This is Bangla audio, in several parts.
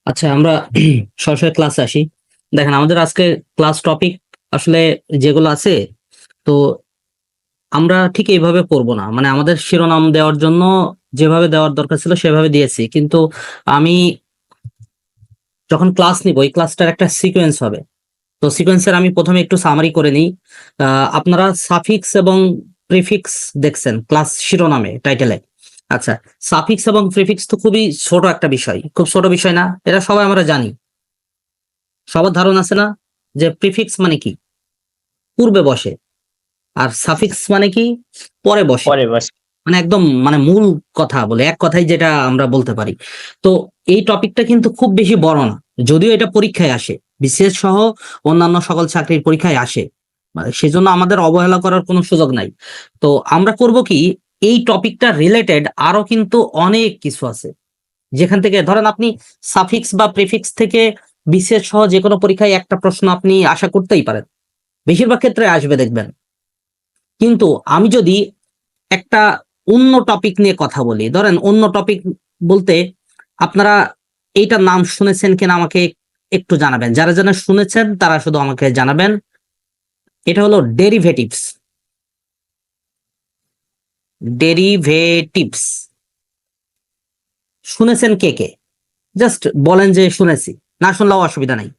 আচ্ছা, আমরা সরাসরি ক্লাসে আসি। দেখেন, আমাদের আজকে ক্লাস টপিক আসলে যেগুলো আছে, তো আমরা ঠিক এইভাবে পড়বো না। মানে আমাদের শিরোনাম দেওয়ার জন্য যেভাবে দেওয়ার দরকার ছিল সেভাবে দিয়েছি, কিন্তু আমি যখন ক্লাস নিব এই ক্লাসটার একটা সিকোয়েন্স হবে। তো সিকোয়েন্সের আমি প্রথমে একটু সামারি করে নিই। আপনারা সাফিক্স এবং প্রিফিক্স দেখছেন ক্লাস শিরোনামে, টাইটেলে। আচ্ছা, সাফিক্স এবং প্রিফিক্স তো খুবই ছোট একটা বিষয়, খুব ছোট বিষয় না? এটা সবাই আমরা জানি। সবার ধারণা আছে না যে প্রিফিক্স মানে কি? পূর্বে বসে। আর সাফিক্স মানে কি? পরে বসে। পরে বস। মানে একদম মানে মূল কথা বলে এক কথায় যেটা আমরা বলতে পারি। তো এই টপিকটা কিন্তু খুব বেশি বড় না, যদিও এটা পরীক্ষায় আসে, বিসিএস সহ অন্যান্য সকল চাকরির পরীক্ষায় আসে। মানে সেজন্য আমাদের অবহেলা করার কোনো সুযোগ নাই। তো আমরা করব কি, এই টপিকটা রিলেটেড আরো কিন্তু অনেক কিছু আছে, যেখান থেকে ধরেন আপনি সাফিক্স বা প্রিফিক্স থেকে বিসিএস সহ যে কোনো পরীক্ষায় একটা প্রশ্ন আপনি আশা করতেই পারেন, বেশিরভাগ ক্ষেত্রে আসবে দেখবেন। কিন্তু আমি যদি একটা অন্য টপিক নিয়ে কথা বলি, ধরেন অন্য টপিক বলতে আপনারা এইটার নাম শুনেছেন কিনা আমাকে একটু জানাবেন। যারা যারা শুনেছেন তারা শুধু আমাকে জানাবেন। এটা হলো ডেরিভেটিভস। ডেরিভেটিভস শুনেছেন কে কে? জাস্ট বলেন যে শুনেছি, না শুনলেও অসুবিধা নাই।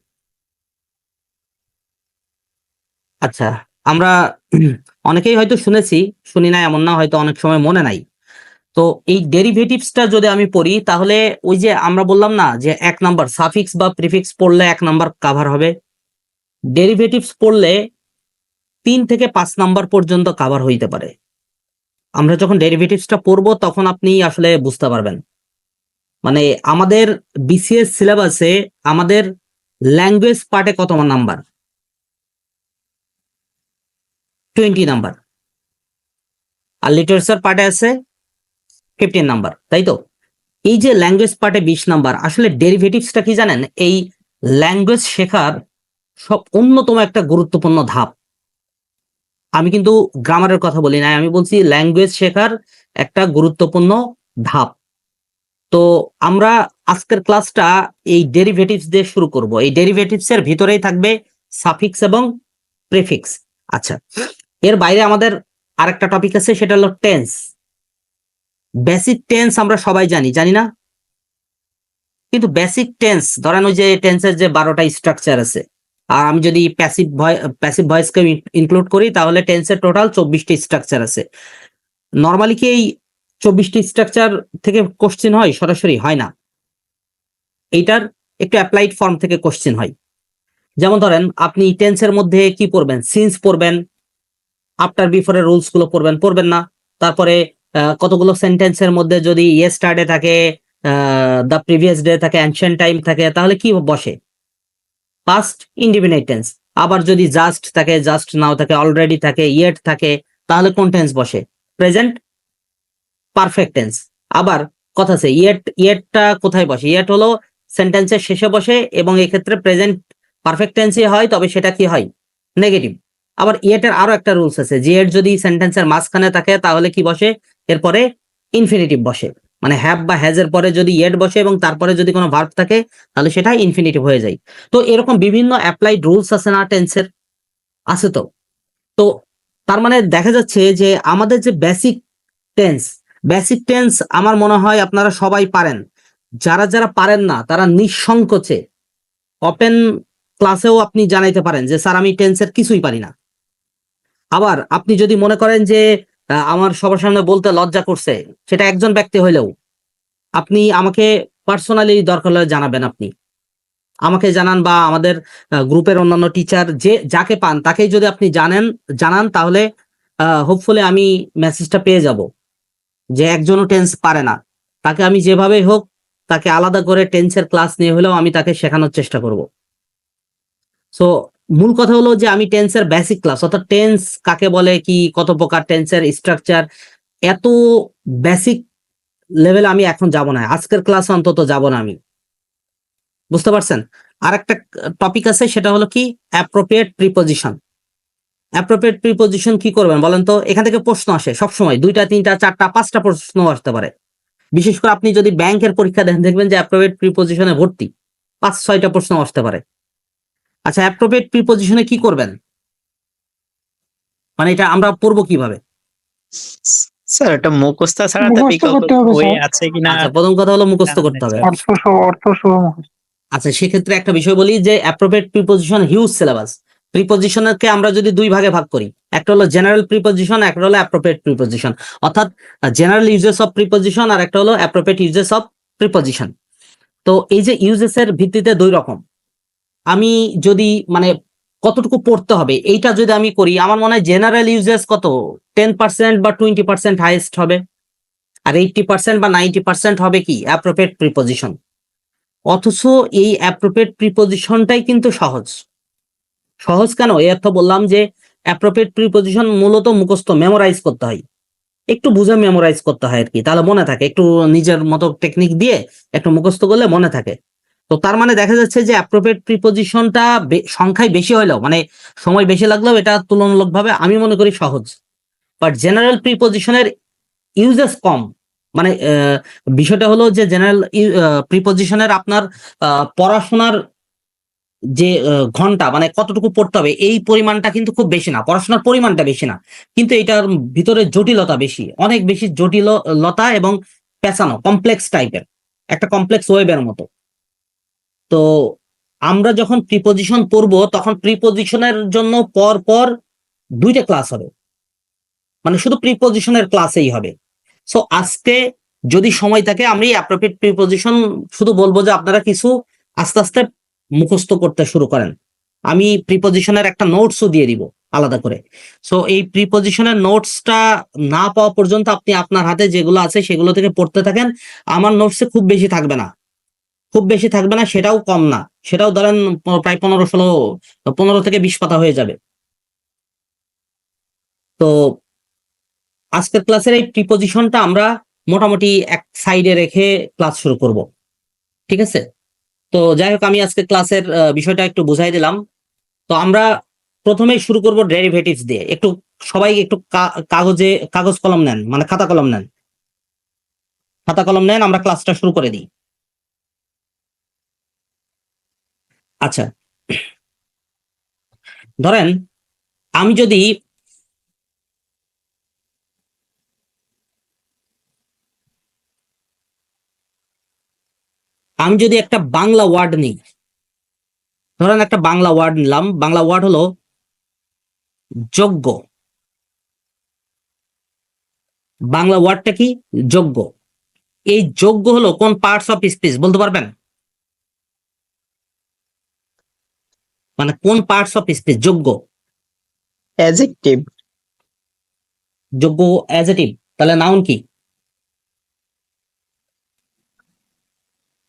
আচ্ছা, আমরা অনেকেই হয়তো শুনেছি, শুনি না এমন না, হয়তো অনেক সময় মনে নাই। তো এই ডেরিভেটিভসটা যদি আমি পড়ি, তাহলে ওই যে আমরা বললাম না যে 1 নাম্বার সাফিক্স বা প্রিফিক্স পড়লে 1 নাম্বার কাভার হবে, ডেরিভেটিভস পড়লে 3 থেকে 5 নাম্বার পর্যন্ত কাভার হইতে পারে। আমরা যখন ডেরিভেটিভসটা পড়বো তখন আপনি আসলে বুঝতে পারবেন। মানে আমাদের বিসিএস সিলেবাসে আমাদের ল্যাঙ্গুয়েজ পার্টে কত নাম্বার? 20 নাম্বার। আর লিটারেচার পার্টে আছে 15 নাম্বার, তাই তো? এই যে ল্যাঙ্গুয়েজ পার্টে 20 নাম্বার, আসলে ডেরিভেটিভসটা কি জানেন? এই ল্যাঙ্গুয়েজ শেখার সব অন্যতম একটা গুরুত্বপূর্ণ ধাপ। আমি কিন্তু গ্রামারের কথা বলি না, আমি বলছি ল্যাঙ্গুয়েজ শেখার একটা গুরুত্বপূর্ণ ধাপ। তো আমরা আজকের ক্লাসটা এই ডেরিভেটিভস দিয়ে শুরু করব। এই ডেরিভেটিভস এর ভিতরেই থাকবে সাফিক্স এবং প্রিফিক্স। আচ্ছা, এর বাইরে আমাদের আরেকটা টপিক আছে, সেটা হলো টেন্স। বেসিক টেন্স আমরা সবাই জানি, জানি না? কিন্তু বেসিক টেন্স, ধরেন ওই যে টেন্সের যে 12টা স্ট্রাকচার আছে, আর আমি যদি প্যাসিভ ভয়েসকে ইনক্লুড করি, তাহলে টেন্সের টোটাল 24টি স্ট্রাকচার আছে। নর্মালি কি এই 24টি স্ট্রাকচার থেকে কোশ্চেন হয়? সরাসরি হয় না। এইটার একটু অ্যাপ্লাইড ফর্ম থেকে কোশ্চেন হয়। যেমন ধরেন আপনি টেন্সের মধ্যে কি পড়বেন? সিন্স পড়বেন, আফটার বিফোরের রুলস গুলো পড়বেন না? তারপরে কতগুলো সেন্টেন্সের মধ্যে যদি ইয়েস্টারডে থাকে, দ্য প্রিভিয়াস ডে থাকে, অ্যানশিয়েন্ট টাইম থাকে, তাহলে কি বসে? Past indefinite tense. আবার যদি জাস্ট থাকে, জাস্ট নাও থাকে, অলরেডি থাকে, ইয়েট থাকে, তাহলে কোন টেন্স বসে? Present perfect tense. আবার কথা আছে, ইয়েটটা কোথায় বসে? ইয়েট হলো সেন্টেন্সের শেষে বসে, এবং এক্ষেত্রে প্রেজেন্ট পারফেক্ট টেন্সই হয়, তবে সেটা কি হয়? নেগেটিভ। আবার ইয়েটের আরো একটা রুলস আছে, যে এর যদি সেন্টেন্সের মাঝখানে থাকে তাহলে কি বসে? এরপরে ইনফিনিটিভ বসে। মানে হ্যাভ বা হ্যাজ এর পরে যদি ইয়েট বসে এবং তারপরে যদি কোনো ভার্ব থাকে, তাহলে সেটা ইনফিনিটিভ হয়ে যায়। তো এরকম বিভিন্ন অ্যাপ্লাইড রুলস আছে না টেন্সের? আছে তো। তো তার মানে দেখা যাচ্ছে যে আমাদের যে টেন্স বেসিক টেন্স আমার মনে হয় আপনারা সবাই পারেন। যারা যারা পারেন না তারা নিঃসংকোচে ওপেন ক্লাসেও আপনি জানাইতে পারেন যে স্যার আমি টেন্সের কিছুই পারি না। আবার আপনি যদি মনে করেন যে আমার সবার সামনে বলতে লজ্জা করছে, সেটা একজন ব্যক্তি হইলেও আপনি আমাকে পার্সোনালি দরকার হলে জানাবেন। আপনি আমাকে জানান, বা আমাদের গ্রুপের অন্যান্য টিচার যে যাকে পান তাকেই যদি আপনি জানান, তাহলে হোপফুলি আমি মেসেজটা পেয়ে যাব যে একজনও টেন্স পারে না। তাকে আমি যেভাবেই হোক, তাকে আলাদা করে টেন্সের ক্লাস নিয়ে হলেও আমি তাকে শেখানোর চেষ্টা করব। সো মূল কথা হলো যে আমি টেন্সের বেসিক ক্লাস, অর্থাৎ টেন্স কাকে বলে, কি কত প্রকার টেন্সের স্ট্রাকচার, এত বেসিক লেভেলে আমি এখন যাব না, আজকের ক্লাসে অন্তত যাব না আমি। বুঝতে পারছেন? আর একটা টপিক আছে, সেটা হলো কি অ্যাপ্রোপ্রিয়েট প্রিপোজিশন। অ্যাপ্রোপ্রিয়েট প্রিপোজিশন কি করবেন বলেন তো? এখান থেকে প্রশ্ন আসে সবসময়, 2টা 3টা 4টা 5টা প্রশ্ন আসতে পারে। বিশেষ করে আপনি যদি ব্যাংকের পরীক্ষা দেন, দেখবেন যে অ্যাপ্রোপ্রিয়েট প্রিপোজিশনে ভর্তি। 5-6টা প্রশ্ন আসতে পারে। আচ্ছা, অ্যাপ্রোপ্রিয়েট প্রিপজিশনে কি করবেন, মানে এটা আমরা পড়বো কিভাবে? স্যার এটা মুখস্থ ছাড়া তো মুখস্থ বিকল্প করতে হবে বই স্যার। আছে কিনা আচ্ছা, প্রথম কথা হলো মুখস্থ করতে হবে। অর্থ সহ মুখস্থ। আচ্ছা, সেক্ষেত্রে একটা বিষয় বলি যে অ্যাপ্রোপ্রিয়েট প্রিপজিশন হিউজ সিলেবাস। প্রিপজিশনকে আমরা যদি দুই ভাগে ভাগ করি, একটা হলো জেনারেল প্রিপজিশন, একটা হলো অ্যাপ্রোপ্রিয়েট প্রিপজিশন, অর্থাৎ জেনারেল ইউজেস অফ প্রিপজিশন আর একটা হলো অ্যাপ্রোপ্রিয়েট ইউজেস অফ প্রিপজিশন। তো এই যে ইউজেস এর ভিত্তিতে দুই রকম। আমি যদি মানে কতটুকু পড়তে হবে এইটা যদি আমি করি, আমার মনে হয় জেনারেল ইউজেস কত 10% বা 20% হাইয়েস্ট হবে, আর 80% বা 90% হবে কি অ্যাপ্রোপ্রিয়েট প্রিপজিশন। অথচ এই অ্যাপ্রোপ্রিয়েট প্রিপজিশনটাই কিন্তু সহজ। সহজ কেন? এই অর্থ বললাম যে অ্যাপ্রোপ্রিয়েট প্রিপজিশন মূলত মুখস্থ মেমোরাইজ করতে হয়, একটু বুঝে মেমোরাইজ করতে হয় আর কি, তাহলে মনে থাকে। একটু নিজের মতো টেকনিক দিয়ে একটু মুখস্থ করলে মনে থাকে। তো তার মানে দেখা যাচ্ছে যে অ্যাপ্রোপ্রিয়েট প্রিপজিশনটা সংখ্যায় বেশি হলেও, মানে সময় বেশি লাগলেও এটা তুলনামূলকভাবে আমি মনে করি সহজ। বাট জেনারেল প্রিপজিশনের ইউজেস কম। মানে বিষয়টা হলো যে জেনারেল প্রিপজিশনের আপনার পড়াশোনার যে ঘন্টা, মানে কতটুকু পড়তে হবে এই পরিমাণটা কিন্তু খুব বেশি না, পড়াশোনার পরিমাণটা বেশি না, কিন্তু এটার ভিতরে জটিলতা বেশি, অনেক বেশি জটিলতা এবং পেঁচানো, কমপ্লেক্স টাইপের, একটা কমপ্লেক্স ওয়েবের মতো। তো আমরা যখন প্রিপজিশন পড়বো তখন প্রিপজিশনের জন্য পর পর 2টা ক্লাস হবে, মানে শুধু প্রিপজিশনের ক্লাসেই হবে। সো আজকে যদি সময় থাকে আমি অ্যাপ্রোপ্রিয়েট প্রিপজিশন শুধু বলবো যে আপনারা কিছু আস্তে আস্তে মুখস্থ করতে শুরু করেন। আমি প্রিপজিশনের একটা নোটসও দিয়ে দিব আলাদা করে। সো এই প্রিপজিশনের নোটসটা না পাওয়া পর্যন্ত আপনি আপনার হাতে যেগুলো আছে সেগুলো থেকে পড়তে থাকেন। আমার নোটসে খুব বেশি থাকবে না, খুব বেশি থাকবে না, সেটাও কম না, সেটাও ধরেন প্রায় 15 থেকে 20 পাতা হয়ে যাবে। তো আজকের ক্লাসের এই প্রিপজিশনটা আমরা মোটামুটি এক সাইডে রেখে ক্লাস শুরু করব, ঠিক আছে? তো যাই হোক, আমি আজকে ক্লাসের বিষয়টা একটু বুঝাই দিলাম। তো আমরা প্রথমেই শুরু করব ডেরিভেটিভস দিয়ে। একটু সবাই একটু কাগজ কলম নেন, মানে খাতা কলম নেন, খাতা কলম নেন, আমরা ক্লাসটা শুরু করে দিই। আচ্ছা, ধরেন আমি যদি একটা বাংলা ওয়ার্ড নিই, ধরেন একটা বাংলা ওয়ার্ড নিলাম, বাংলা ওয়ার্ড হলো যোগ্য। বাংলা ওয়ার্ডটা কি? যোগ্য। এই যোগ্য হলো কোন পার্টস অফ স্পিচ বলতে পারবেন? মানে কোন পার্টস অফ স্পিচ যোগ্য? অ্যাডজেক্টিভ। যোগ্য অ্যাডজেক্টিভ, তাহলে নাউন কি?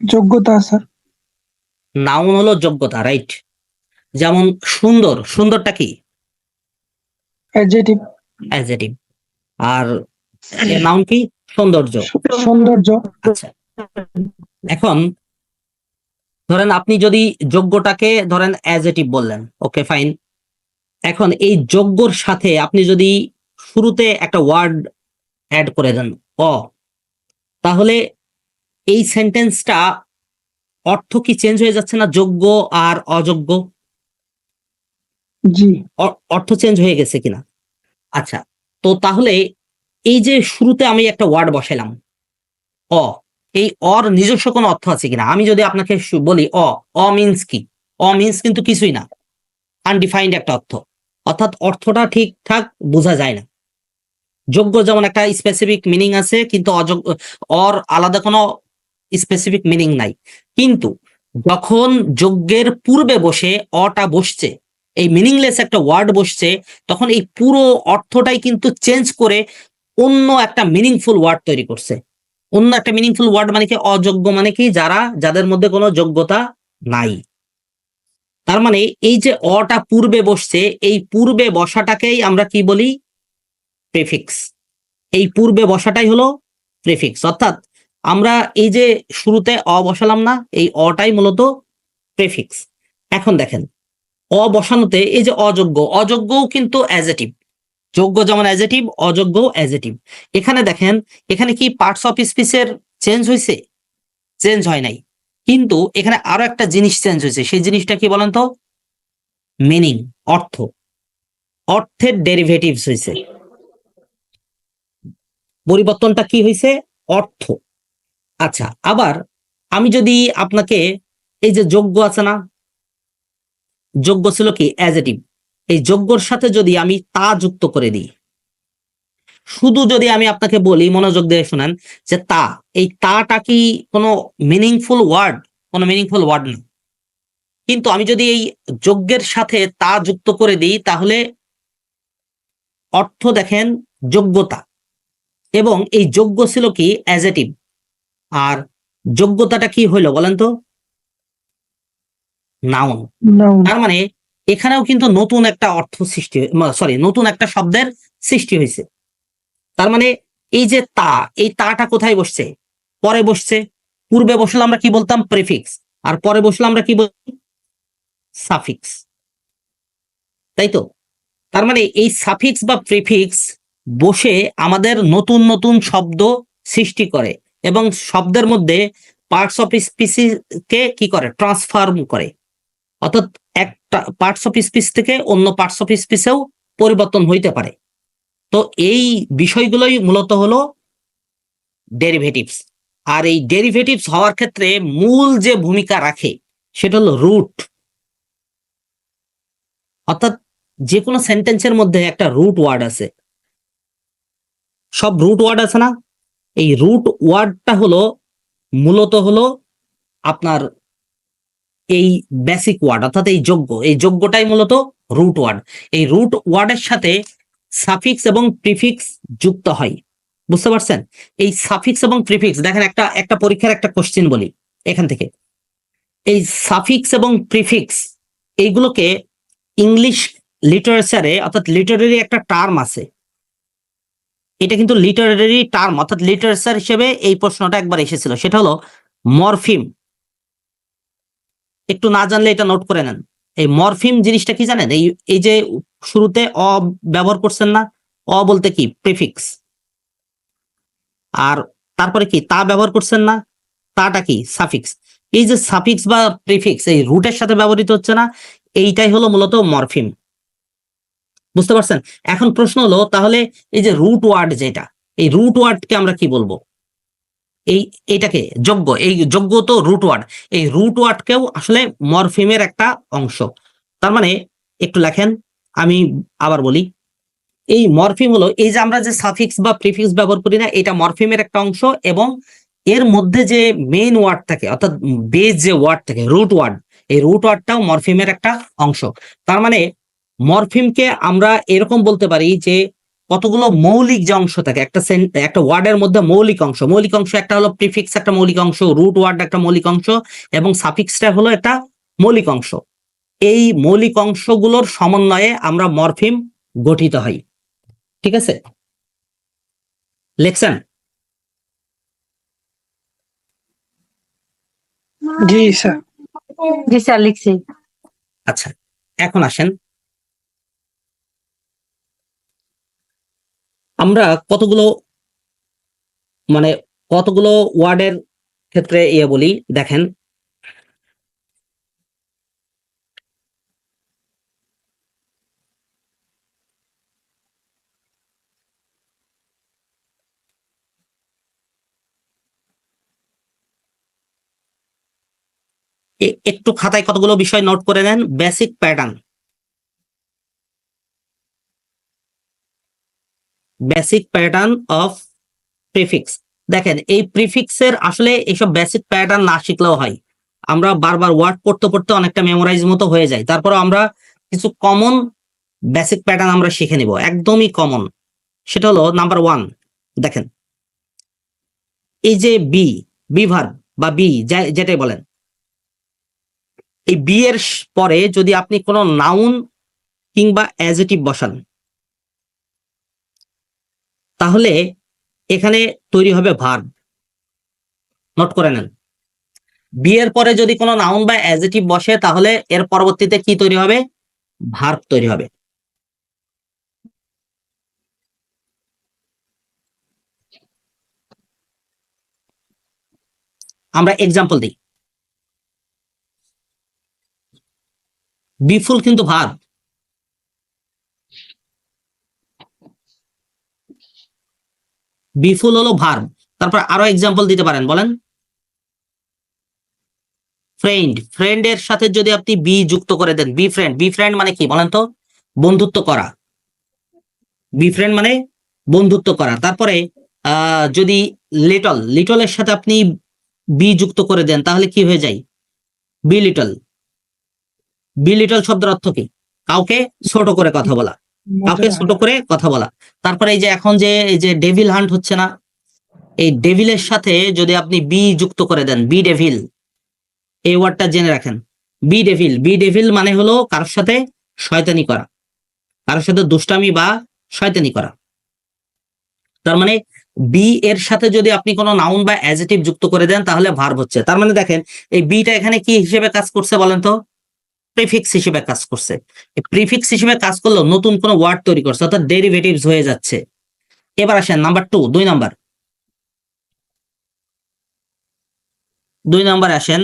যোগ্যতা স্যার। নাউন হলো যোগ্যতা, রাইট। যেমন সুন্দর, সুন্দরটা কি? অ্যাডজেক্টিভ। অ্যাডজেক্টিভ। আর নাউন কি? সৌন্দর্য। সৌন্দর্য। আচ্ছা, এখন ধরেন আপনি যদি যোগ্যটাকে ধরেন অ্যাডজেক্টিভ বললেন, ওকে ফাইন। এখন এই যোগ্যর সাথে আপনি যদি শুরুতে একটা ওয়ার্ড অ্যাড করে দেন অ, তাহলে এই সেন্টেন্সটা অর্থ কি চেঞ্জ হয়ে যাচ্ছে না? যোগ্য আর অযোগ্য, জি। অর্থ চেঞ্জ হয়ে গেছে কিনা? আচ্ছা, তো তাহলে এই যে শুরুতে আমি একটা ওয়ার্ড বসাইলাম অ, এই অর নিজস্ব কোনো অর্থ আছে কিনা? আমি যদি আপনাকে বলি অ মিন্স কি? অ মিন্স কিন্তু কিছুই না, আনডিফাইন্ড একটা অর্থ, অর্থাৎ অর্থটা ঠিকঠাক বোঝা যায় না। যোগ্য যেমন একটা স্পেসিফিক মিনিং আছে, কিন্তু অযোগ্য অর আলাদা কোনো স্পেসিফিক মিনিং নাই। কিন্তু যখন যোগ্যের পূর্বে বসে অটা বসছে, এই মিনিংলেস একটা ওয়ার্ড বসছে, তখন এই পুরো অর্থটাই কিন্তু চেঞ্জ করে অন্য একটা মিনিংফুল ওয়ার্ড তৈরি করছে। অন্য একটা মিনিংফুল ওয়ার্ড মানে কি? অযোগ্য মানে কি? যাদের মধ্যে কোনো যোগ্যতা নাই। তার মানে এই যে অটা পূর্বে বসছে, এই পূর্বে বসাটাকেই আমরা কি বলি? প্রিফিক্স। এই পূর্বে বসাটাই হলো প্রিফিক্স, অর্থাৎ আমরা এই যে শুরুতে অ বসালাম না, এই অটাই মূলত প্রিফিক্স। এখন দেখেন অ বসানোতে এই যে অযোগ্য, অযোগ্যও কিন্তু অ্যাডজেক্টিভ। যোগ্য যেমন অ্যাডজেক্টিভ, অযোগ্য অ্যাডজেক্টিভ। এখানে দেখেন, এখানে কি পার্টস অফ স্পিচের চেঞ্জ হয়েছে? চেঞ্জ হয় নাই, কিন্তু এখানে আরো একটা জিনিস চেঞ্জ হয়েছে, সেই জিনিসটা কি বলেন তো? মিনিং, অর্থ, অর্থের ডেরিভেটিভস হয়েছে। পরিবর্তনটা কি হয়েছে? অর্থ। আচ্ছা, আবার আমি যদি আপনাকে এই যে যোগ্য আছে না, যোগ্য ছিল কি অ্যাজেটিভ, এই যোগ্যর সাথে যদি আমি তা যুক্ত করে দিই, শুধু যদি আমি আপনাকে বলি, মনোযোগ দিয়ে শুনেন, যে তা, এই তাটা কি কোনো মিনিংফুল ওয়ার্ড? কোনো মিনিংফুল ওয়ার্ড না। কিন্তু আমি যদি এই যোগ্যের সাথে তা যুক্ত করে দিই, তাহলে অর্থ দেখেন যোগ্যতা, এবং এই যোগ্য ছিল কি অ্যাজেটিভ, আর যোগ্যতাটা কি হইলো বলেন তো? নাউন। নাউন। তার মানে এখানেও কিন্তু নতুন একটা অর্থ সৃষ্টি, সরি, নতুন একটা শব্দের সৃষ্টি হয়েছে। তার মানে এই যে তা, এই তাটা কোথায় বসছে? পরে বসছে। পূর্বে বসলে আমরা কি বলতাম? প্রিফিক্স। আর পরে বসলে আমরা কি বলছি? সাফিক্স। তাই তো? তার মানে এই সাফিক্স বা প্রিফিক্স বসে আমাদের নতুন নতুন শব্দ সৃষ্টি করে, এবং শব্দের মধ্যে পার্টস অফ স্পিসিস কে কি করে? ট্রান্সফর্ম করে। অর্থাৎ একটা পার্টস অফ স্পিচ থেকে অন্য পার্টস অফ স্পিচেও পরিবর্তন হইতে পারে। তো এই বিষয়গুলোই মূলত হলো ডেরিভেটিভস। আর এই ডেরিভেটিভস হওয়ার ক্ষেত্রে মূল যে ভূমিকা রাখে সেটা হলো রুট। অর্থাৎ যে কোনো সেন্টেন্সের মধ্যে একটা রুট ওয়ার্ড আছে, সব রুট ওয়ার্ড আছে না? এই রুট ওয়ার্ডটা হলো মূলত হলো আপনার এই বেসিক ওয়ার্ড, অর্থাৎ এই যোগ্য, এই যোগ্যটাই মূলত রুট ওয়ার্ড। এই রুট ওয়ার্ডের সাথে সাফিক্স এবং প্রিফিক্স যুক্ত হয়। বুঝতে পারছেন? এই সাফিক্স এবং প্রিফিক্স দেখেন, একটা একটা পরীক্ষার একটা কোশ্চেন বলি এখান থেকে। এই সাফিক্স এবং প্রিফিক্স এইগুলোকে ইংলিশ লিটারেচারে, অর্থাৎ লিটারেরি একটা টার্ম আছে, এটা কিন্তু লিটারেরি টার্ম, অর্থাৎ লিটারেচার হিসেবে এই প্রশ্নটা একবার এসেছিল, সেটা হলো মরফিম। একটু না জানলে এটা নোট করে নেন। এই মরফিম জিনিসটা কি জানেন? এই এই যে শুরুতে অ ব্যবহার করছেন না, অ বলতে কি? প্রিফিক্স। আর তারপরে কি তা ব্যবহার করছেন না, তাটা কি? সাফিক্স। এই যে সাফিক্স বা প্রিফিক্স এই রুটের সাথে ব্যবহৃত হচ্ছে না, এইটাই হলো মূলত মরফিম। বুঝতে পারছেন? এখন প্রশ্ন হলো, তাহলে এই যে রুট ওয়ার্ড যেটা, এই রুট ওয়ার্ডকে আমরা কি বলবো? এই এটাকে যোগ্য, এই যোগ্য তো রুট ওয়ার্ড, এই রুট ওয়ার্ডকেও আসলে মরফিমের একটা অংশ। তার মানে একটু লেখেন, আমি আবার বলি, এই মরফিম হলো এই যে আমরা যে সাফিক্স বা প্রিফিক্স ব্যবহার করি না, এটা মরফিমের একটা অংশ, এবং এর মধ্যে যে মেইন ওয়ার্ড থাকে, অর্থাৎ বেস যে ওয়ার্ড থাকে রুট ওয়ার্ড, এই রুট ওয়ার্ডটাও মরফিমের একটা অংশ। তার মানে মরফিমকে আমরা এরকম বলতে পারি যে কতগুলো মৌলিক যে অংশ থাকে একটা একটা ওয়ার্ডের মধ্যে, মৌলিক অংশ, মৌলিক অংশ একটা হলো প্রিফিক্স, একটা মৌলিক অংশ, রুট ওয়ার্ড একটা মৌলিক অংশ, এবং সাফিক্সটা হলো একটা মৌলিক অংশ। এই মৌলিক অংশগুলোর সমন্বয়ে আমরা মরফিম গঠিত হয়। ঠিক আছে? লেখছেন? জি স্যার। জি স্যার, লিখছি। আচ্ছা, এখন আসেন, আমরা কতগুলো মানে কতগুলো ওয়ার্ডের ক্ষেত্রে ইয়ে বলি দেখেন। একটু খাতায় কতগুলো বিষয় নোট করে নেন। Basic pattern, basic pattern of prefix. দেখেন, এই প্রিফিক্সের আসলে এইসব বেসিক প্যাটার্ন না শিখলেও হয়। আমরা বারবার ওয়ার্ড পড়তে পড়তে অনেকটা মেমোরাইজ মতো হয়ে যায়, তারপর আমরা কিছু কমন বেসিক প্যাটার্ন আমরা শিখে নিব, একদমই কমন। সেটা হলো নাম্বার 1। দেখেন, এই যে বি, বি ভার্ব বা বি যেটাই বলেন, এই বি এর পরে যদি আপনি কোনো নাউন কিংবা অ্যাডজেক্টিভ বসান, তাহলে এখানে তৈরি হবে ভার্ব। নোট করে নেন, বি এর পরে যদি কোনো নাউন বা অ্যাডজেক্টিভ বসে, তাহলে এর পরবর্তীতে কি তৈরি হবে? ভার্ব তৈরি হবে। আমরা এক্সাম্পল দিই। বিফুল কিন্তু ভার্ব। বিফুল হলো ভার্ব। তারপর আরো এক্সাম্পল দিতে পারেন, বলেন। ফ্রেন্ড, ফ্রেন্ডের সাথে যদি আপনি বি যুক্ত করে দেন, বি ফ্রেন্ড, বি ফ্রেন্ড মানে কি বলেন তো? বন্ধুত্ব করা। বি ফ্রেন্ড মানে বন্ধুত্ব করা। তারপরে যদি লিটল, লিটলের সাথে আপনি বি যুক্ত করে দেন তাহলে কি হয়ে যায়? B little. বি লিটল শব্দের অর্থ কি? কাউকে ছোট করে কথা বলা, কাউকে ছোট করে কথা বলা। তারপরে এই যে এখন যে এই যে ডেভিল হান্ট হচ্ছে না, এই ডেভিলের সাথে যদি আপনি বি যুক্ত করে দেন, বি ডেভিল, এই ওয়ার্ডটা জেনে রাখেন। বি ডেভিল, বি ডেভিল মানে হলো কারোর সাথে শয়তানি করা, কারোর সাথে দুষ্টামি বা শয়তানি করা। তার মানে বি এর সাথে যদি আপনি কোনো নাউন বা অ্যাডজেক্টিভ যুক্ত করে দেন তাহলে ভার্ব হচ্ছে। তার মানে দেখেন এই বিটা এখানে কি হিসেবে কাজ করছে বলেন তো? প্রিফিক্স হিসেবে কাজ করছে। এই প্রিফিক্স হিসেবে কাজ করলেও নতুন কোনো ওয়ার্ড তৈরি করছে, অর্থাৎ ডেরিভেটিভস হয়ে যাচ্ছে। এবার আসেন নাম্বার 2, 2 নাম্বার। 2 নাম্বার আসেন,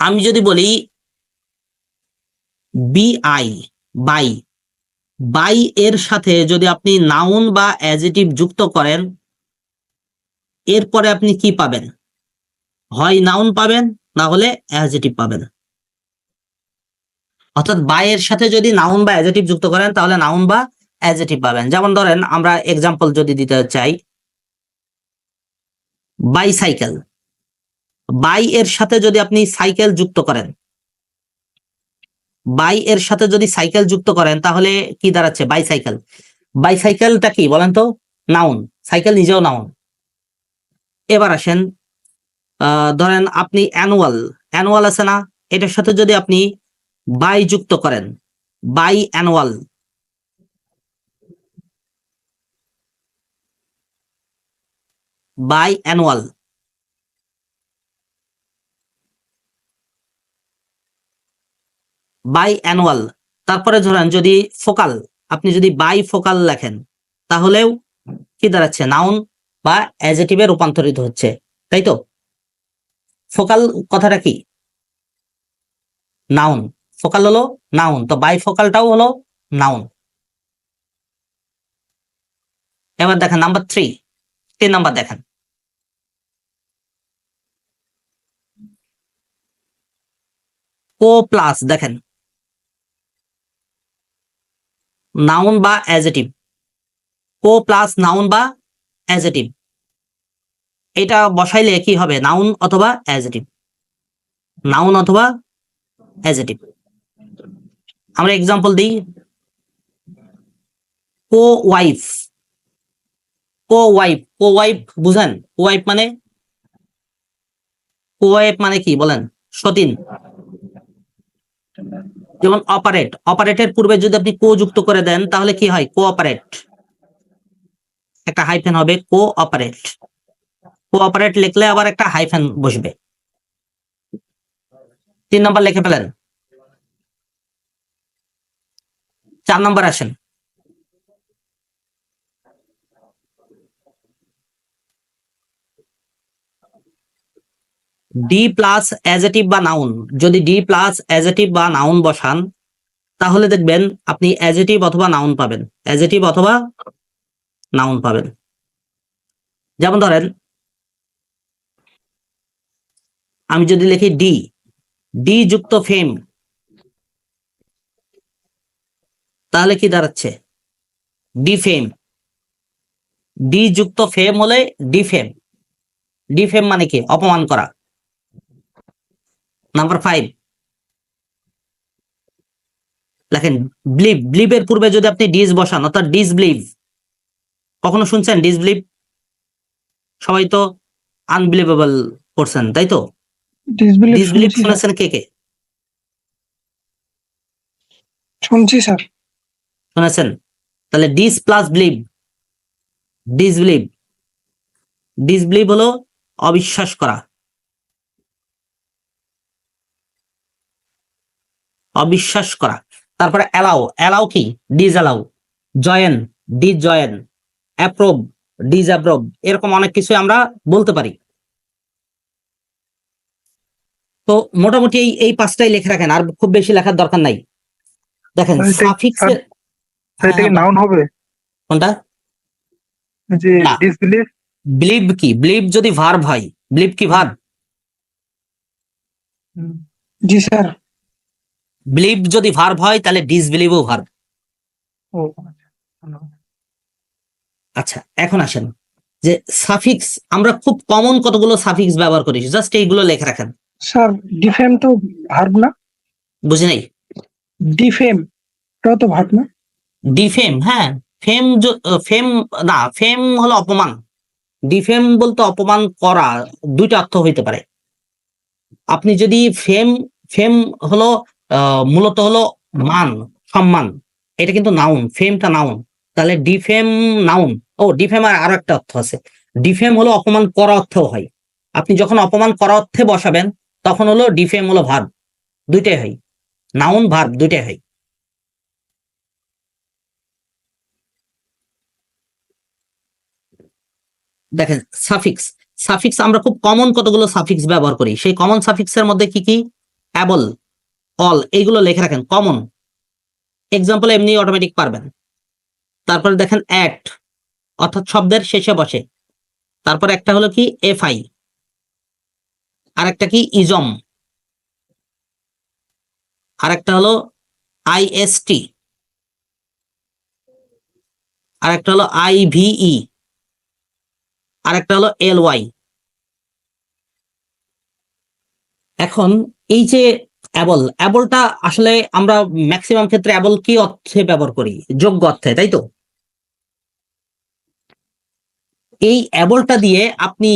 আমি যদি বলি বিআই, বাই, বাই এর সাথে যদি আপনি নাউন বা অ্যাডজেক্টিভ যুক্ত করেন, এরপরে আপনি কি পাবেন? হয় নাউন পাবেন, না হলে অ্যাডজেক্টিভ পাবেন। অর্থাৎ বাই এর সাথে যদি নাউন বা অ্যাডজেক্টিভ যুক্ত করেন তাহলে নাউন বা অ্যাডজেক্টিভ পাবেন। যেমন ধরেন আমরা এক্সাম্পল যদি দিতে চাই, বাইসাইকেল, বাই এর সাথে যদি আপনি সাইকেল যুক্ত করেন, বাই এর সাথে যদি সাইকেল যুক্ত করেন তাহলে কি দাঁড়াচ্ছে? বাইসাইকেল। বাইসাইকেলটা কি বলেন তো? নাউন। সাইকেল নিজেও নাউন। এবার আসেন ধরেন আপনি অ্যানুয়াল, অ্যানুয়াল আছে না, এটার সাথে যদি আপনি বাই যুক্ত করেন, bi annual, bi annual, bi annual. তারপরে ধরেন যদি ফোকাল, আপনি যদি বাই ফোকাল লেখেন তাহলেও কি দাঁড়াচ্ছে? নাউন বা অ্যাডজেক্টিভে রূপান্তরিত হচ্ছে, তাই তো? ফোকাল কথাটা কি? নাউন। ফোকাল হলো নাউন, তো বাই ফোকালটাও হলো নাউন। এবার দেখেন নাম্বার 3, 3 নাম্বার দেখেন, কো প্লাস, দেখেন নাউন বা অ্যাডজেক্টিভ, কো প্লাস নাউন বা অ্যাডজেক্টিভ, এটা বসাইলে কি হবে? নাউন অথবা অ্যাডজেক্টিভ, নাউন অথবা অ্যাডজেক্টিভ। আমরা এক্সাম্পল দিই, কো ওয়াইফ, কো ওয়াইফ, কো ওয়াইফ বুঝেন? কো ওয়াইফ মানে, কো ওয়াইফ মানে কি বলেন? সতীন। যেমন অপারেট, অপারেটের পূর্বে যদি আপনি কো যুক্ত করে দেন তাহলে কি হয়? কোঅপারেট, একটা হাইফেন হবে, কোঅপারেট। কোঅপারেট লিখলে আবার একটা হাইফেন বসবে। 3 নাম্বার লিখে ফেলেন। 4 নাম্বার আসেন, ডি প্লাস অ্যাডজেক্টিভ বা নাউন, যদি ডি প্লাস অ্যাডজেক্টিভ বা নাউন বসান তাহলে দেখবেন আপনি অ্যাডজেক্টিভ অথবা নাউন পাবেন, অ্যাডজেক্টিভ অথবা নাউন পাবেন। যেমন ধরেন আমি যদি লিখি ডি, ডি যুক্ত ফেম, তাহলে কি দাঁড়াচ্ছে? ডিফেম। ডি যুক্ত ফেম হলে ডিফেম। ডিফেম মানে কি? অপমান করা। নাম্বার 5 লেখেন ব্লিভ, ব্লিভের পূর্বে যদি আপনি ডিস বসান, অর্থাৎ ডিসব্লিভ, কখনো শুনছেন ডিসব্লিভ? সবাই তো আনবিলিভেবল করছেন, তাই তো? ডিসবিলিভ ডিসবিলিভ শুনছি স্যার, শুনেছেন কে কে? শুনছি স্যার। শুনেছেন? তাহলে dis plus believe, disbelieve. Disbelieve হলো অবিশ্বাস করা, অবিশ্বাস করা। তারপরে অ্যালাউ, অ্যালাউ কি? Disallow. Join, disjoin. Approve, disapprove. এরকম অনেক কিছু আমরা বলতে পারি। তো মোটামুটি এই এই পাঁচটাই লিখে রাখেন, আর খুব বেশি লেখার দরকার নাই। দেখেন স্যার, এটা- সাফিক্সের এটা কি নাউন হবে? কোনটা? যে না। ডিসবিলিভ। বিলিভ কি? বিলিভ যদি ভার্ব হয়, বিলিভ কি ভার্ব? জি স্যার। বিলিভ যদি ভার্ব হয় তাহলে ডিসবিলিভও ভার্ব। ও আচ্ছা, ধন্যবাদ। আচ্ছা, এখন আসেন যে সাফিক্স, আমরা খুব কমন কতগুলো সাফিক্স ব্যবহার করি, জাস্ট এইগুলো লেখে রাখেন। স্যার, ডিফেম তো ভার্ব না? বুঝি নাই। ডিফেম এটাও তো ভার্ব না? ডিফেম, হ্যাঁ। ফেম ফেম না, ফেম হলো অপমান। ডিফেম বলতে অপমান করা, দুইটা অর্থ হইতে পারে। আপনি যদি ফেম, ফেম হলো মূলত হলো মান, সম্মান, এটা কিন্তু নাউন, ফেমটা নাউন। তাহলে ডিফেম নাউন। ও, ডিফেম আর আরো একটা অর্থ আছে। ডিফেম হলো অপমান করা অর্থেও হয়। আপনি যখন অপমান করা অর্থে বসাবেন তখন হলো ডিফেম হলো ভার্ব, দুইটাই হয়, নাউন ভার্ব দুইটাই হয়। দেখেন সাফিক্স, সাফিক্স আমরা খুব কমন কতগুলো সাফিক্স ব্যবহার করি, সেই কমন সাফিক্সের মধ্যে কি কি? অ্যাবল, অল, এইগুলো লিখে রাখেন কমন। এক্সাম্পল এমনি অটোমেটিক পারবেন। তারপরে দেখেন অ্যাট, অর্থাৎ শব্দের শেষে বসে। তারপর একটা হলো কি এফআই, আর একটা কি ইজম, আর একটা হলো আইএসটি, আর একটা হলো আইভিই, আর একটা হলো এলওয়াই। এখন এই যে অ্যাবল, অ্যাবলটা আসলে আমরা ম্যাক্সিমাম ক্ষেত্রে অ্যাবল কি অর্থে ব্যবহার করি? যোগ্য অর্থে, তাই তো? এই অ্যাবলটা দিয়ে আপনি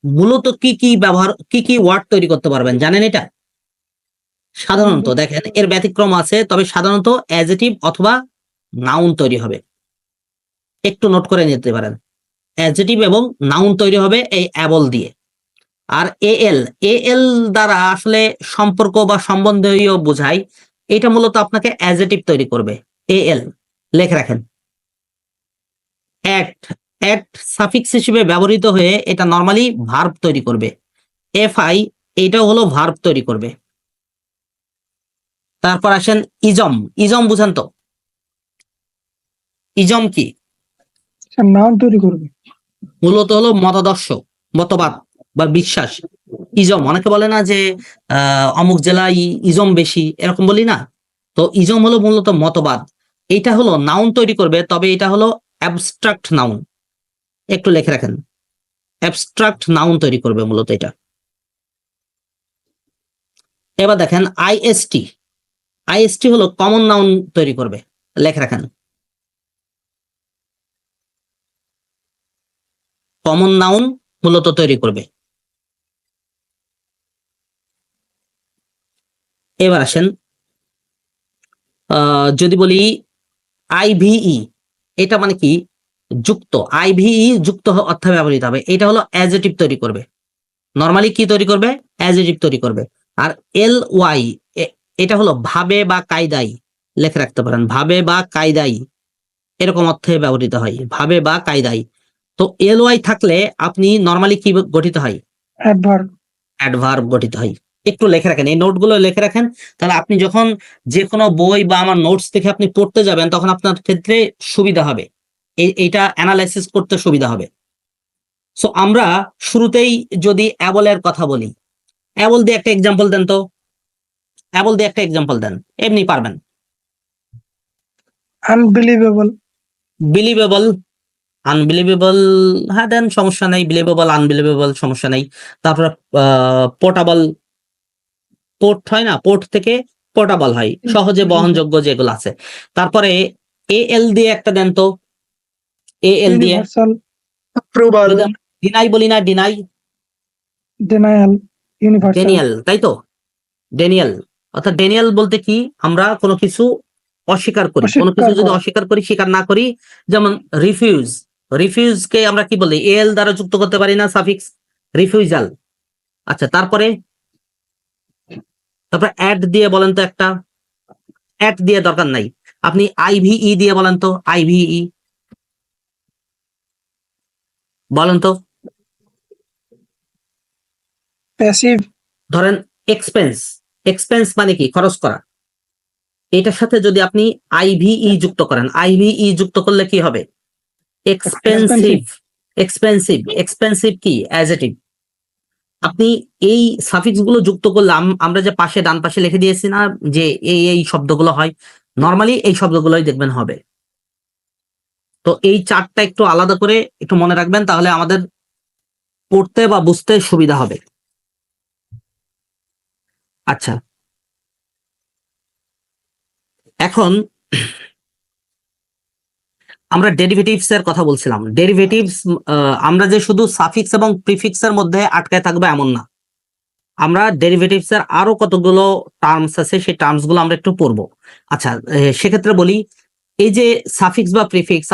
মূলত কি কি ব্যবহার, কি কি ওয়ার্ড তৈরি করতে পারবেন জানেন এটা? সাধারণত দেখেন এর ব্যতিক্রম আছে, তবে সাধারণত অ্যাডজেটিভ অথবা নাউন তৈরি হবে। একটু নোট করে নিতে পারেন, অ্যাডজেটিভ এবং নাউন তৈরি হবে এই অ্যাবল দিয়ে। আর এএল, এএল দ্বারা আসলে সম্পর্ক বা সম্বন্ধীয় বোঝায়, এটা মূলত আপনাকে অ্যাডজেটিভ তৈরি করবে। এএল লেখে রাখেন। অ্যাক্ট, অ্যাক্ট সাফিক্স হিসেবে ব্যবহৃত হয়ে এটা নরমালি ভার্ব তৈরি করবে। এফআই, এটাও হলো ভার্ব তৈরি করবে। তারপর আসেন ইজম, ইজম বুঝেন তো? ইজম কি? স্যার, নাউন তৈরি করবে। মূলত হলো মতাদর্শ, মতবাদ বা বিশ্বাস। ইজম, অনেকে বলে না যে অমুক জেলায় ইজম বেশি, এরকম বলি না? তো ইজম হলো মূলত মতবাদ। এটা হলো নাউন তৈরি করবে, তবে এটা হলো অ্যাবস্ট্রাক্ট নাউন। একটু লিখে রাখেন, অ্যাবস্ট্রাক্ট নাউন তৈরি করবে মূলত এটা। এবার দেখেন আইএসটি, আইএসটি হলো কমন নাউন তৈরি করবে, লেখে রাখেন। কমন নাউন মূলত তৈরি করবে। এবার আসেন যদি বলি আইভিই, এটা মানে কি? যুক্ত, আইভিই যুক্ত অর্থে ব্যবহৃত হবে। এটা হলো অ্যাডজেটিভ তৈরি করবে। নরমালি কি তৈরি করবে? অ্যাডজেটিভ তৈরি করবে। আর এল ওয়াই, এটা হলো ভাবে বা কায়দায়, লেখে রাখতে পারেন, ভাবে বা কায়দায়, এরকম অর্থে ব্যবহৃত হয়, ভাবে বা কায়দায়। তো এল ওয়াই থাকলে আপনি নরমালি কি গঠিত হয়? অ্যাডভার্ব। অ্যাডভার্ব গঠিত হয়। একটু লিখে রাখেন, এই নোটগুলো লিখে রাখেন, তাহলে আপনি যখন যে কোনো বই বা আমার নোটস থেকে আপনি পড়তে যাবেন তখন আপনার ক্ষেত্রে সুবিধা হবে, এইটা অ্যানালাইসিস করতে সুবিধা হবে। সো আমরা শুরুতেই যদি অ্যাবলের কথা বলি, অ্যাবল দিয়ে একটা এক্সাম্পল দেন তো, অ্যাবল দিয়ে একটা এক্সাম্পল দেন, এমনি পারবেন। আনবিলিভেবল। বিলিভেবল, আনবিলিভেবল, হ্যাঁ দেন, সমস্যা নেই। বিলিভেবল, আনবিলিভেবল, সমস্যা নেই। তারপর পোর্টেবল, পোর্ট হয় না, পোর্ট থেকে পোর্টেবল হয়, সহজে বহনযোগ্য যেগুলো আছে। তারপরে এএল দিয়ে একটা দেন তো, এএল দিয়ে। ইউনিভার্সাল। অ্যাপ্রুভাল। ডিনাই বলি না, ডিনাই, ডেনায়াল। ইউনিভার্সাল। ডেনিয়াল, তাই তো? ডেনিয়াল, অর্থাৎ ডেনিয়াল বলতে কি? আমরা কোনো কিছু অস্বীকার করি, কোনো কিছু অস্বীকার যদি করা। অস্বীকার করি, স্বীকার না করি। যেমন রিফিউজ, রিফিউজকে আমরা কি বলি? এল দ্বারা যুক্ত করতে পারি না সাফিক্স, রিফিউজাল। আচ্ছা, তারপরে অ্যাড দিয়ে বলেন তো একটা, অ্যাট দিয়ে দরকার নাই, আপনি আইভিই দিয়ে বলেন তো, আইভিই বলেন তো। প্যাসিভ। ধরেন এক্সপেন্স, এক্সপেন্স মানে কি? খরচ করা। এটার সাথে যদি আপনি আইভিই যুক্ত করেন, আইভিই যুক্ত করলে কি হবে? এক্সপেন্সিভ, এক্সপেন্সিভ, এক্সপেন্সিভ কি? অ্যাডজেটিভ। আপনি এই সাফিক্স গুলো যুক্ত করলে আমরা যে পাশে ডান পাশে লিখে দিয়েছি না যে এই শব্দগুলো হয়, নর্মালি এই শব্দগুলোই দেখবেন হবে। তো এই চারটা একটু আলাদা করে একটু মনে রাখবেন, তাহলে আমাদের পড়তে বা বুঝতে সুবিধা হবে। আচ্ছা, এখন আমরা ডেরিভেটিভস এর কথা বলছিলাম। ডেরিভেটিভস আমরা যে শুধু সাফিক্স এবং প্রিফিক্স এর মধ্যে আটকায় থাকবে এমন না, আমরা ডেরিভেটিভস এর আরো কতগুলো টার্মস আছে, সেই টার্মস গুলো আমরা একটু পড়বো। আচ্ছা, সেক্ষেত্রে বলি, এই যে সাফিক্স বা প্রিফিক্স,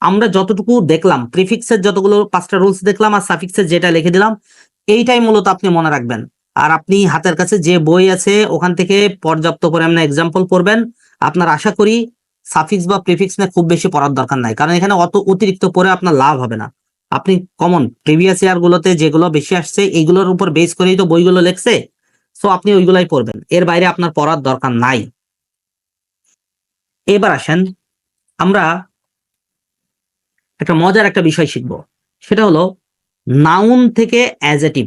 আমরা যতটুকু দেখলাম, প্রিফিক্সের যতগুলো 5টা রুলস দেখলাম আর সাফিক্সের যেটা লিখে দিলাম, এইটাই মূলত আপনি মনে রাখবেন। আর আপনি হাতের কাছে যে বই আছে ওখান থেকে পর্যাপ্ত পরিমাণে এক্সাম্পল পড়বেন। আপনার আশা করি সাফিক্স বা প্রিফিক্স নিয়ে খুব বেশি পড়ার দরকার নাই, কারণ এখানে অত অতিরিক্ত পড়ে আপনার লাভ হবে না। আপনি কমন প্রিভিয়াস ইয়ার গুলোতে যেগুলো বেশি আসছে এইগুলোর উপর বেস করেই তো বইগুলো লেখছে, সো আপনি ওইগুলাই পড়বেন, এর বাইরে আপনার পড়ার দরকার নাই। এবার আসেন, আমরা একটা মজার একটা বিষয় শিখবো, সেটা হলো নাউন থেকে অ্যাডজেটিভ,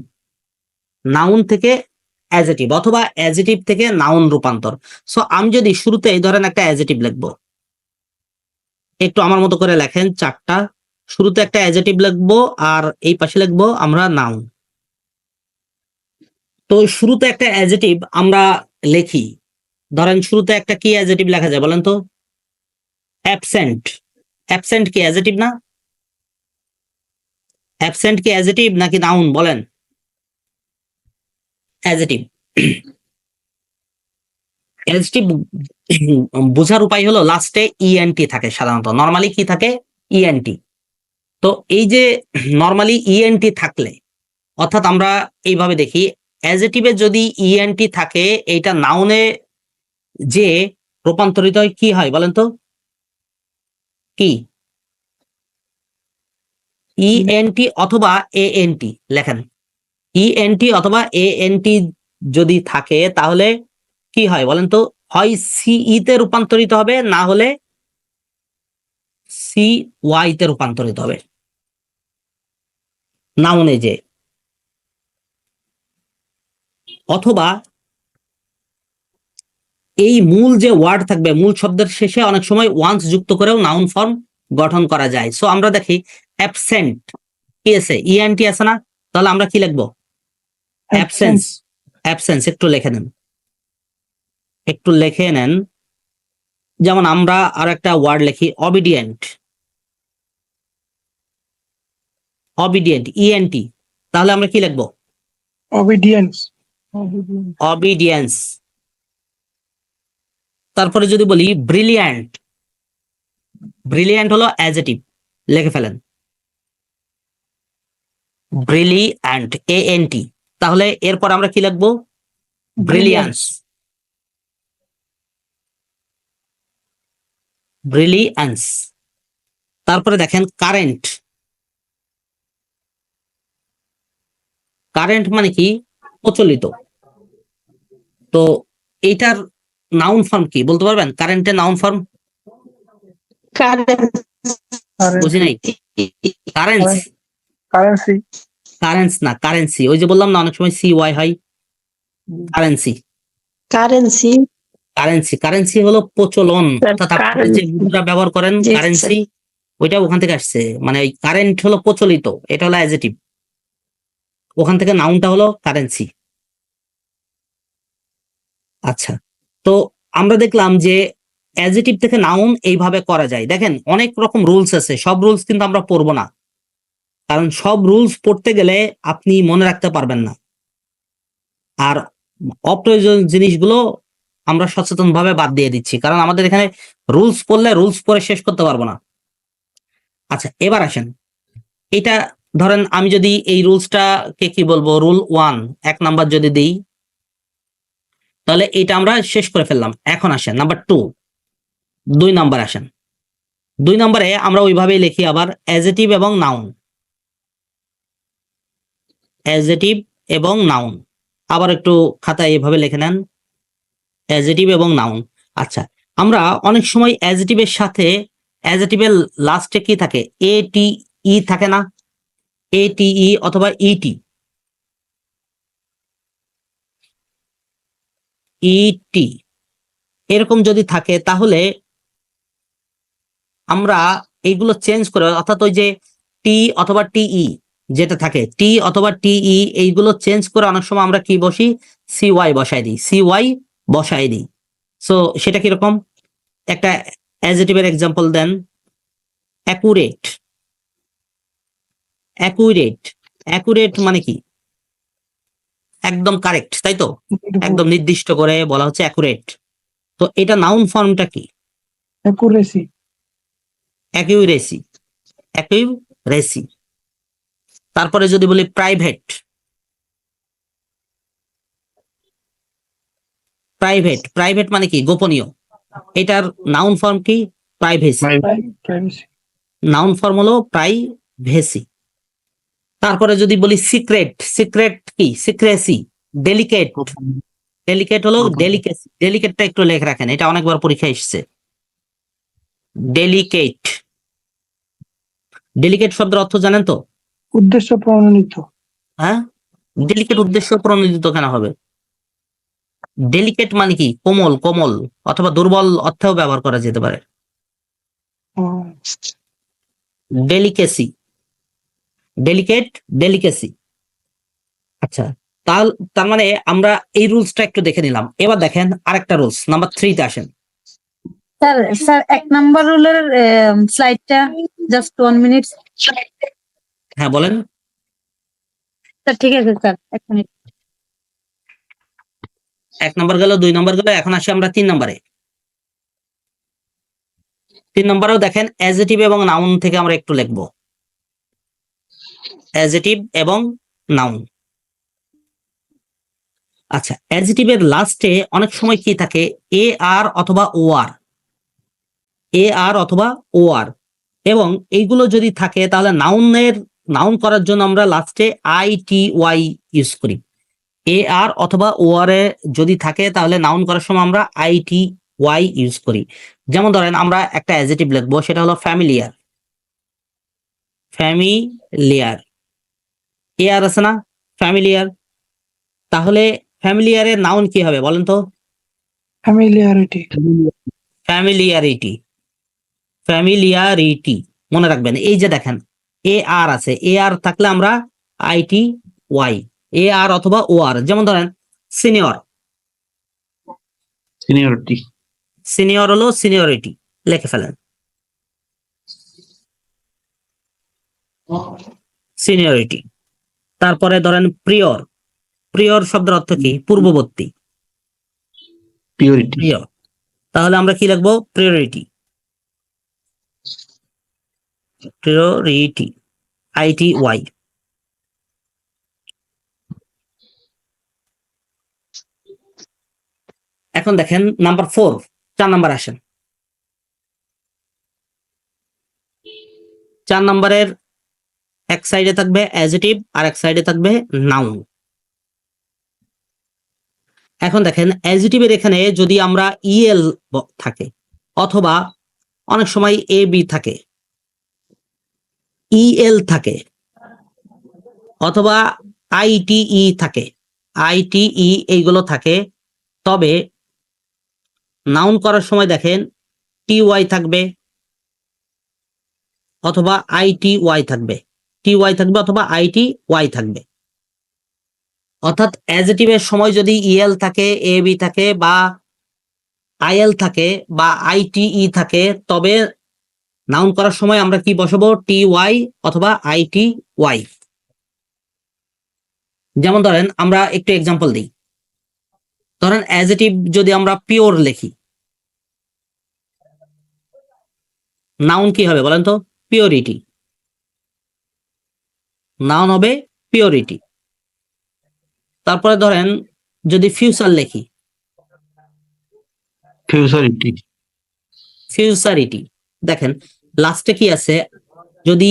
নাউন থেকে অ্যাডজেটিভ অথবা অ্যাডজেটিভ থেকে নাউন রূপান্তর। সো আমি যদি শুরুতে এই ধরেন একটা অ্যাডজেটিভ লিখবো, একটু আমার মতো করে লেখেন চারটা। শুরুতে একটা অ্যাডজেটিভ লিখবো আর এই পাশে লিখবো আমরা নাউন। তো শুরুতে একটা অ্যাডজেটিভ আমরা লিখি, ধরেন শুরুতে একটা কি অ্যাডজেটিভ লেখা যায় বলেন তো? অ্যাবসেন্ট। অ্যাবসেন্ট কি অ্যাডজেটিভ না? অ্যাবসেন্ট কি অ্যাডজেটিভ নাকি নাউন বলেন? অ্যাডজেটিভ। অ্যাডজেটিভ বোঝার উপায় হলো লাস্টে ইএনটি থাকে, সাধারণত নরমালি কি থাকে? ইএনটি। তো এই যে নরমালি ইএনটি থাকলে, অর্থাৎ আমরা এইভাবে দেখি, অ্যাডজেটিভে যদি ইএনটি থাকে এইটা নাউনে যে রূপান্তরিত হয় কি হয় বলেন তো? কি? ইএনটি অথবা এএনটি লেখেন। ইএনটি অথবা এএনটি যদি থাকে তাহলে কি হয় বলেন তো? হয় সিই তে রূপান্তরিত হবে, না হলে সি ওয়াই তে রূপান্তরিত হবে নাউনে যে, অথবা এই মূল যে ওয়ার্ড থাকবে, মূল শব্দের শেষে অনেক সময় ওয়ান্স যুক্ত করেও নাউন ফর্ম গঠন করা যায়। সো আমরা দেখি অ্যাবসেন্ট কি আছে? ইএনটি আছে না? তাহলে আমরা কি লিখবো? অ্যাবসেন্স। অ্যাবসেন্স একটু লিখে নেন, একটু লিখে নেন। যেমন আমরা আর একটা ওয়ার্ড লিখি অবিডিয়েন্ট। অবিডিয়েন্ট ইএনটি, তাহলে আমরা কি লিখবো? obedience obedience. তারপরে যদি বলি ব্রিলিয়ান্ট, ব্রিলিয়ান্ট হলো অ্যাডজেটিভ, লিখে ফেলেন ব্রিলিয়ান্ট এএনটি, তাহলে এরপর আমরা কি লিখবো? ব্রিলিয়ান্স। ব্রিলিয়ান্স। তারপরে দেখেন কারেন্ট। কারেন্ট মানে কি? প্রচলিত। তো এইটার নাউন ফর্ম কি বলতে পারবেন? কারেন্টের নাউন ফর্ম বুঝি নাই। কারেন্স, currency কারেন্স না, কারেন্সি। ওই যে বললাম না অনেক সময় সি ওয়াই হয়, কারেন্সি। কারেন্সি। কারেন্সি, কারেন্সি হলো প্রচলন, Sir, অর্থাৎ আপনি যে মুদ্রা ব্যবহার করেন জি, কারেন্সি, ওইটা ওখান থেকে আসছে। মানে ওই কারেন্ট হলো প্রচলিত, এটা হলো অ্যাডজেটিভ, ওখান থেকে নাউনটা হলো কারেন্সি। আচ্ছা, তো আমরা দেখলাম যে অ্যাডজেটিভ থেকে নাউন এইভাবে করা যায়। দেখেন অনেক রকম রুলস আছে, সব রুলস কিন্তু আমরা পড়বো না, কারণ সব রুলস পড়তে গেলে আপনি মনে রাখতে পারবেন না। আর অপ্রয়োজনীয় জিনিসগুলো আমরা সচেতন ভাবে বাদ দিয়ে দিচ্ছি, কারণ আমাদের এখানে রুলস পড়লে রুলস পড়ে শেষ করতে পারবো না। আচ্ছা, এবার আসেন, এটা ধরেন আমি যদি এই রুলসটাকে কি বলবো, রুল 1 1 নাম্বার যদি দিই, তাহলে এটা আমরা শেষ করে ফেললাম। এখন আসেন নাম্বার 2 2 নাম্বার আসেন। 2 নম্বরে আমরা ওইভাবেই লিখি আবার অ্যাডজেটিভ এবং নাউন, অ্যাডজেটিভ এবং নাউন। আবার একটু খাতায় এভাবে লিখে নেন, অ্যাজেটিভ এবং নাউন। আচ্ছা, আমরা অনেক সময় অ্যাজেটিভের সাথে অ্যাজেটিভের লাস্টে কি থাকে, এ টি ই থাকে না, এ টি ই অথবা ইটি, ইটি এরকম যদি থাকে তাহলে আমরা এইগুলো চেঞ্জ করে, অর্থাৎ ওই যে টি অথবা টিই যেটা থাকে, টি অথবা টিই এইগুলো চেঞ্জ করে অনেক সময় আমরা কি বসি, সিওয়াই বসাই দিই, সিওয়াই বসাই দিই। সো সেটা কিরকম, একটা অ্যাডজেটিভের এক্সাম্পল দেন। অ্যাকুরেট, অ্যাকুরেট, অ্যাকুরেট মানে কি, একদম কারেক্ট, তাই তো, একদম নির্দিষ্ট করে বলা হচ্ছে অ্যাকুরেট। তো এটা নাউন ফর্মটা কি, accuracy, অ্যাকিউরেসি, অ্যাকিউরেসি। তারপরে যদি বলি প্রাইভেট, প্রাইভেট, প্রাইভেট মানে কি, গোপনীয়। এটার নাউন ফর্ম কি, প্রাইভেসি, privacy, নাউন ফর্ম হলো প্রাইভেসি। তারপরে যদি বলি সিক্রেট, সিক্রেট কি, সিক্রেসি, ডেলিকেট, ডেলিকেট হলো ডেলিকেসি, ডেলিকেটটা একটু লেখে রাখেন, এটা অনেকবার পরীক্ষা এসেছে। ডেলিকেট, ডেলিকেট শব্দের অর্থ জানেন তো? উদ্দেশ্য প্রণোদিত, হ্যাঁ, ডেলিকেট উদ্দেশ্য প্রণোদিত কেন হবে? ডেলিকেট মানে কি, কোমল, কোমল অথবা দুর্বল অর্থেও ব্যবহার করা যেতে পারে। Delicacy, delicate, delicacy. আচ্ছা, তার তার মানে আমরা এই রুলসটা একটু দেখে নিলাম। এবার দেখেন আরেকটা রুলস, নাম্বার 3 তে আসেন। স্যার স্যার 1 নম্বর রুলের স্লাইডটা জাস্ট 1 মিনিট। হ্যাঁ বলেন। স্যার ঠিক আছে স্যার, 1 মিনিট। 1 নম্বর গেল, 2 নম্বর গেল, এখন আসি আমরা 3 নম্বরে। 3 নম্বরেও দেখেন অ্যাডজেটিভ এবং নাউন থেকে আমরা একটু লিখবো, অ্যাডজেটিভ এবং নাউন। আচ্ছা, অ্যাডজেটিভের লাস্টে অনেক সময় কি থাকে, এ আর অথবা ও আর, এ আর অথবা ও আর, এবং এইগুলো যদি থাকে তাহলে নাউনের, নাউন করার জন্য আমরা লাস্টে আই টি ওয়াই ইউজ করি। এ আর অথবা ও আর এ যদি থাকে তাহলে নাউন করার সময় আমরা আই টি ওয়াই ইউজ করি। যেমন ধরেন আমরা একটা অ্যাডজেটিভ লিখবো, সেটা হলো ফ্যামিলিয়ার, ফ্যামিলিয়ার, এ আর আছে না, ফ্যামিলিয়ার। তাহলে ফ্যামিলিয়ারের নাউন কি হবে বলেন তো? familiarity, ফ্যামিলিয়ারিটি, ফ্যামিলিয়ারিটি মনে রাখবেন। এই যে দেখেন এ আর আছে, এ আর থাকলে আমরা আইটি ওয়াই, এ আর অথবা ও আর। যেমন ধরেন সিনিয়র, সিনিয়রিটি, সিনিয়র হলো সিনিয়রিটি, লিখে ফেলেন সিনিয়রিটি। তারপরে ধরেন প্রিয়র, প্রিয়র শব্দের অর্থ কি, পূর্ববর্তী, পিওরিটি, প্রিয়। তাহলে আমরা কি লিখবো, প্রিয়রিটি, প্রিয়রিটি, আইটি ওয়াই। এখন দেখেন নাম্বার 4, 4 নাম্বার আসেন। 4 নাম্বারের এক সাইডে থাকবে অ্যাডজেটিভ আর এক সাইডে থাকবে নাউন। এখন দেখেন অ্যাডজেটিভের এখানে যদি আমরা ইএল থাকে অথবা অনেক সময় এ বি থাকে, ইএল থাকে অথবা আইটিই থাকে, আইটিই এইগুলো থাকে, তবে নাউন করার সময় দেখেন টি ওয়াই থাকবে অথবা আইটি ওয়াই থাকবে, টি ওয়াই থাকবে অথবা আইটি ওয়াই থাকবে। অর্থাৎ অ্যাডজেটিভের সময় যদি ইএল থাকে, এ বি থাকে বা আইএল থাকে বা আইটিই থাকে, তবে নাউন করার সময় আমরা কি বসাবো, টি ওয়াই অথবা আইটি ওয়াই। যেমন ধরেন আমরা একটু এক্সাম্পল দিই। ধরেন অ্যাডজেটিভ যদি আমরা পিওর লিখি, নাউন কি হবে বলেন তো, পিওরিটি, নাউন হবে পিওরিটি। তারপরে ধরেন যদি ফিউচার লিখি, ফিউচারিটি, ফিউচারিটি, দেখেন লাস্টে কি আছে, যদি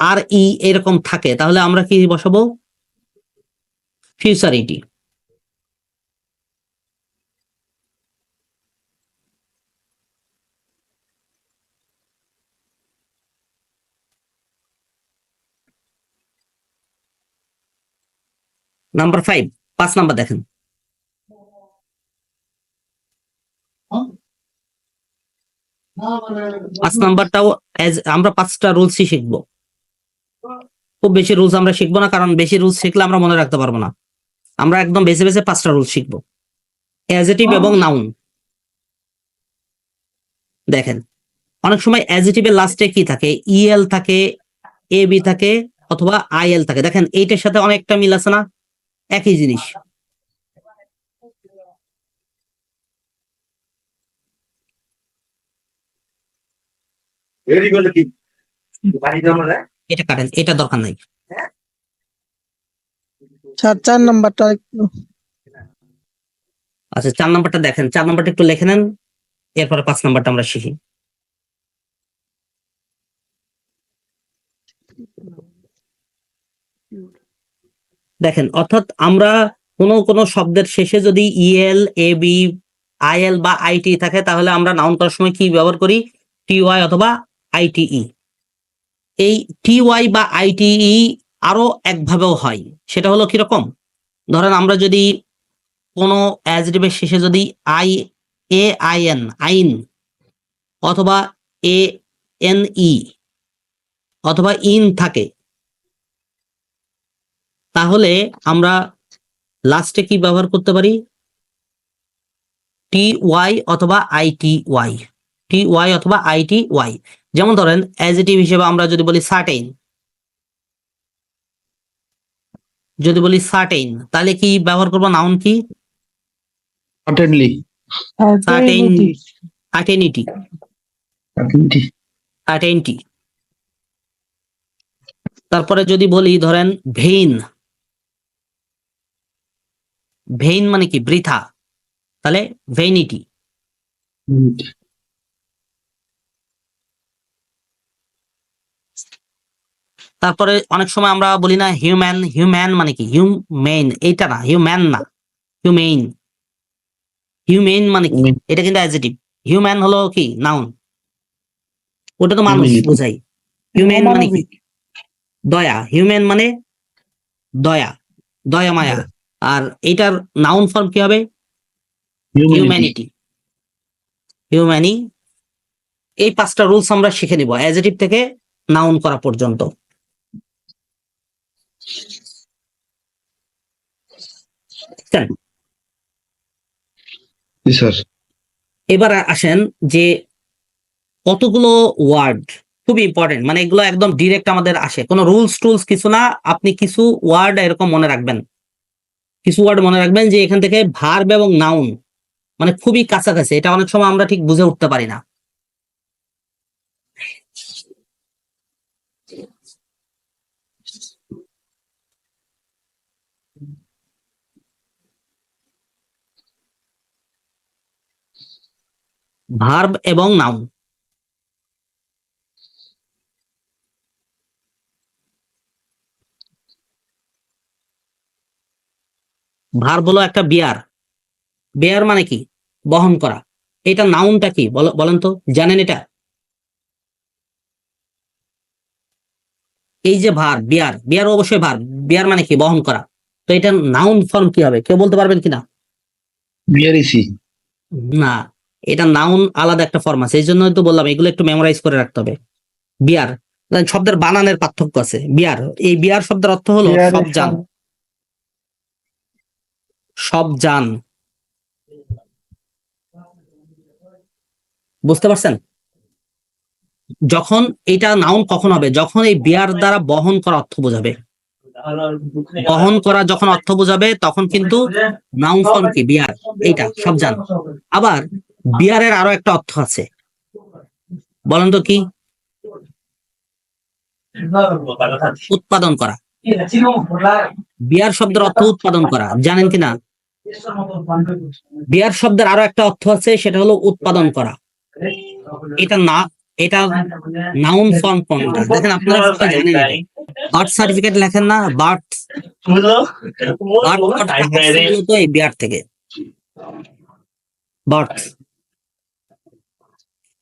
আর ই এরকম থাকে তাহলে আমরা কি বসাবো, ফিউচারিটি। নাম্বার 5, 5 নাম্বার দেখেন। পাঁচ নাম্বারটাও আমরা 5টা রুলসই শিখবো। খুব বেশি রুলস আমরা শিখবো না, কারণ বেশি রুলস শিখলে আমরা মনে রাখতে পারবো না। আমরা একদম বেছে বেছে 5টা রুলস শিখবো। অ্যাজেটিভ এবং নাউন। দেখেন, অনেক সময় অ্যাজেটিভের লাস্টে কি থাকে? ইএল থাকে, এ বি থাকে, অথবা আইএল থাকে। দেখেন এইটার সাথে অনেকটা মিল আছে না? একই জিনিস। এটা কাটেন, এটা দরকার নাই। স্যার 4 নাম্বারটা আচ্ছা, 4 নাম্বারটা দেখেন, 4 নাম্বারটা একটু লিখে নেন, এরপরে 5 নাম্বারটা আমরা শিখি। দেখেন, অর্থাৎ আমরা কোনো শব্দের শেষে যদি ইএল, এ বি, আইএল বা আইটি থাকে, তাহলে আমরা নাউন করার সময় কি ব্যবহার করি? টিওয়াই অথবা আইটিই। এই টিওয়াই বা আইটিই আরো একভাবেও হয়। সেটা হলো কিরকম? ধরেন আমরা যদি কোনো অ্যাজেটিভের শেষে যদি আইএন, আইন, অথবা এ এন ই অথবা ইন থাকে, তাহলে আমরা লাস্টে কি ব্যবহার করতে পারি? টি ওয়াই অথবা আইটি ওয়াই, টি ওয়াই অথবা আইটি ওয়াই। যেমন ধরেন অ্যাজেটিভ হিসেবে আমরা যদি বলি সার্টেইন, যদি বলি সার্টেইন, তাহলে কি ব্যবহার করবো? নাউন কি? Certainly. Certainty certainty, Certainty. Certainty. তারপরে যদি বলি ধরেন ভেইন, ভেইন মানে কি? বৃথা, তাহলে ভেইনিটি। তারপরে অনেক সময় আমরা বলি না হিউম্যান, হিউম্যান মানে কি? হিউমেন, এইটা না, হিউম্যান না, হিউমেইন। হিউমেইন মানে কি? Humane. এটা কিন্তু অ্যাডজেক্টিভ। হিউম্যান হলো কি? নাউন। ওটা তো মানুষ Humanity. বোঝাই। হিউম্যান মানে কি? মানবিক দয়া। হিউম্যান মানে দয়া, দয়া মায়া। আর এটার নাউন ফর্ম কি হবে? Humanity. হিউম্যানিটি, হিউম্যানি। এই 5টা রুলস আমরা শিখে নিব অ্যাডজেক্টিভ থেকে নাউন করা পর্যন্ত। বুঝছেন? Yes, sir. এবার আসেন যে কতগুলো ওয়ার্ড খুব ইম্পর্টেন্ট, মানে এগুলো একদম ডিরেক্ট আমাদের আসে, কোনো রুলস টুলস কিছু না। আপনি কিছু ওয়ার্ড এরকম মনে রাখবেন, কিছু ওয়ার্ড মনে রাখবেন যে এখান থেকে ভার্ব এবং নাউন মানে খুবই কাছাকাছি। এটা অনেক সময় আমরা ঠিক বুঝে উঠতে পারি না। ভার্ব এবং নাউন। ভার্ব হলো একটা বিয়ার। বেয়ার মানে কি? বহন করা। এটা নাউনটা কি বলেন তো, জানেন এটা? এই যে ভার্ব বিয়ার, বিয়ার অবশ্যই ভার্ব। বিয়ার মানে কি? বহন করা। তো এটা নাউন ফর্ম কি হবে? কেউ বলতে পারবেন কিনা? Biarisi. না, এটা নাউন আলাদা একটা ফর্ম আছে, এই জন্যই তো বললাম এগুলো একটু মেমোরাইজ করে রাখতে হবে। বিয়ার শব্দের বানানের পার্থক্য আছে। বিয়ার, এই বিয়ার শব্দের অর্থ হলো সব জান, সব জান। বুঝতে পারছেন? যখন এটা নাউন কখন হবে? যখন এই বিয়ার দ্বারা বহন করা অর্থ বোঝাবে। বহন করা যখন অর্থ বোঝাবে তখন কিন্তু নাউন ফর্ম কি? বিয়ার, এইটা সব জান। আবার বিয়ারের আরো একটা অর্থ আছে, বলেন তো কি? উৎপাদন করা। বিয়ার শব্দের অর্থ উৎপাদন করা, জানেন কিনা? বিয়ার শব্দের আরো একটা অর্থ আছে, সেটা হলো উৎপাদন করা। এটা না, এটা নাউন ফর্ম কোনটা? দেখেন আপনারা সবাই জানেন এটা। বার্থ সার্টিফিকেট লেখেন না, বার্থ, তো এই বিয়ার থেকে বার্থ।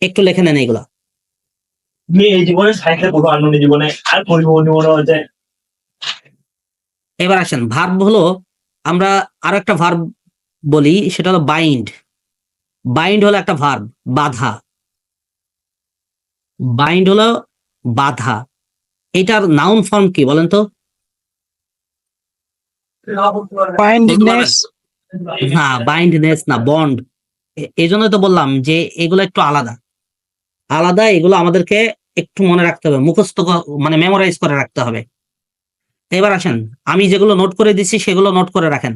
একটু লেখে নেন এগুলা। এই জীবনে সাইকেল পড়বো, অন্য জীবনে আর পরিবহন মনে হচ্ছে এবার আসেন ভার্ব হলো, আমরা আরো একটা ভার্ব বলি, সেটা হলো বাইন্ড। বাইন্ড হলো একটা ভার্ব, বাধা। বাইন্ড হলো বাধা। এটার নাউন ফর্ম কি বলেন তো? Kindness. না, বাইন্ডনেস না, বন্ড। এই জন্যই তো বললাম যে এগুলো একটু আলাদা আলাদা, এগুলো আমাদেরকে একটু মনে রাখতে হবে, মুখস্থ মানে মেমোরাইজ করে রাখতে হবে। এবার আসেন, আমি যেগুলো নোট করে দিচ্ছি সেগুলো নোট করে রাখেন।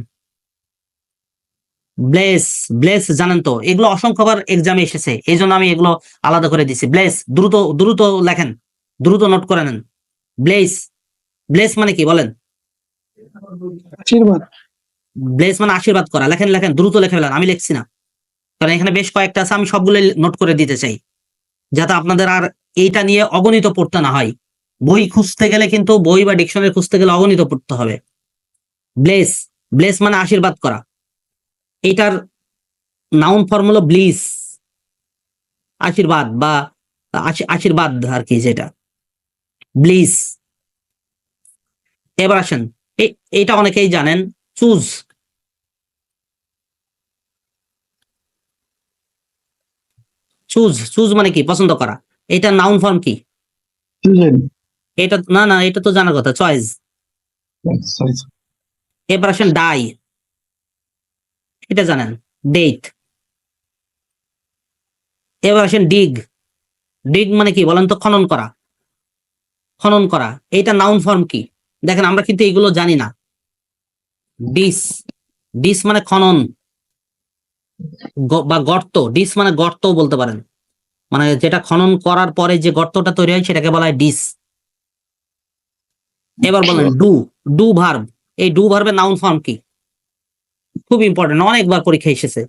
ব্লেস, ব্লেস জানেন তো, এগুলো অসংখ্যবার এক্সামে এসেছে, এই জন্য আমি এগুলো আলাদা করে দিচ্ছি। ব্লেস, দ্রুত দ্রুত লেখেন, দ্রুত নোট করে নেন। ব্লেস, ব্লেস মানে কি বলেন? আশীর্বাদ। ব্লেস মানে আশীর্বাদ করা। লেখেন লেখেন, দ্রুত লেখে ফেলেন, আমি লিখছি না, কারণ এখানে বেশ কয়েকটা আছে, আমি সবগুলো নোট করে দিতে চাই, যাতে আপনাদের আর এইটা নিয়ে অগণিত পড়তে না হয়। বই খুঁজতে গেলে কিন্তু, বই বা ডিকশনারি খুঁজতে গেলে অগণিত পড়তে হবে। ব্লেস, ব্লেস মানে আশীর্বাদ করা। এটার নাউন ফর্ম হলো ব্লিস, আশীর্বাদ বা আশীর্বাদ আর কি, যেটা ব্লিস। এবার আসেন, এটা অনেকেই জানেন, চুজ। চুজ, চুজ মানে কি? পছন্দ করা। এটা নাউন ফর্ম কি? Chosen. এটা না না, এটা তো জানার কথা, চয়েস। Sorry. এবার আসেন ডাই, এটা জানেন, ডেট। এবার আসেন ডিগ, ডিগ মানে কি বলেন তো? খনন করা, খনন করা। এটা নাউন ফর্ম কি? দেখেন আমরা কিন্তু এগুলো জানি না। ডিস, ডিস মানে খনন বা গর্ত। ডিস মানে গর্ত বলতে পারেন, মানে যেটা খনন করার পরে যে গর্তটা তৈরি হয় সেটাকে বলা হয় ডিস। এবার বলেন ডু, ডু ভার্ব। এই ডু ভার্বের নাউন ফর্ম কি? খুব ইম্পর্টেন্ট, অনেকবার পরীক্ষা এসেছে,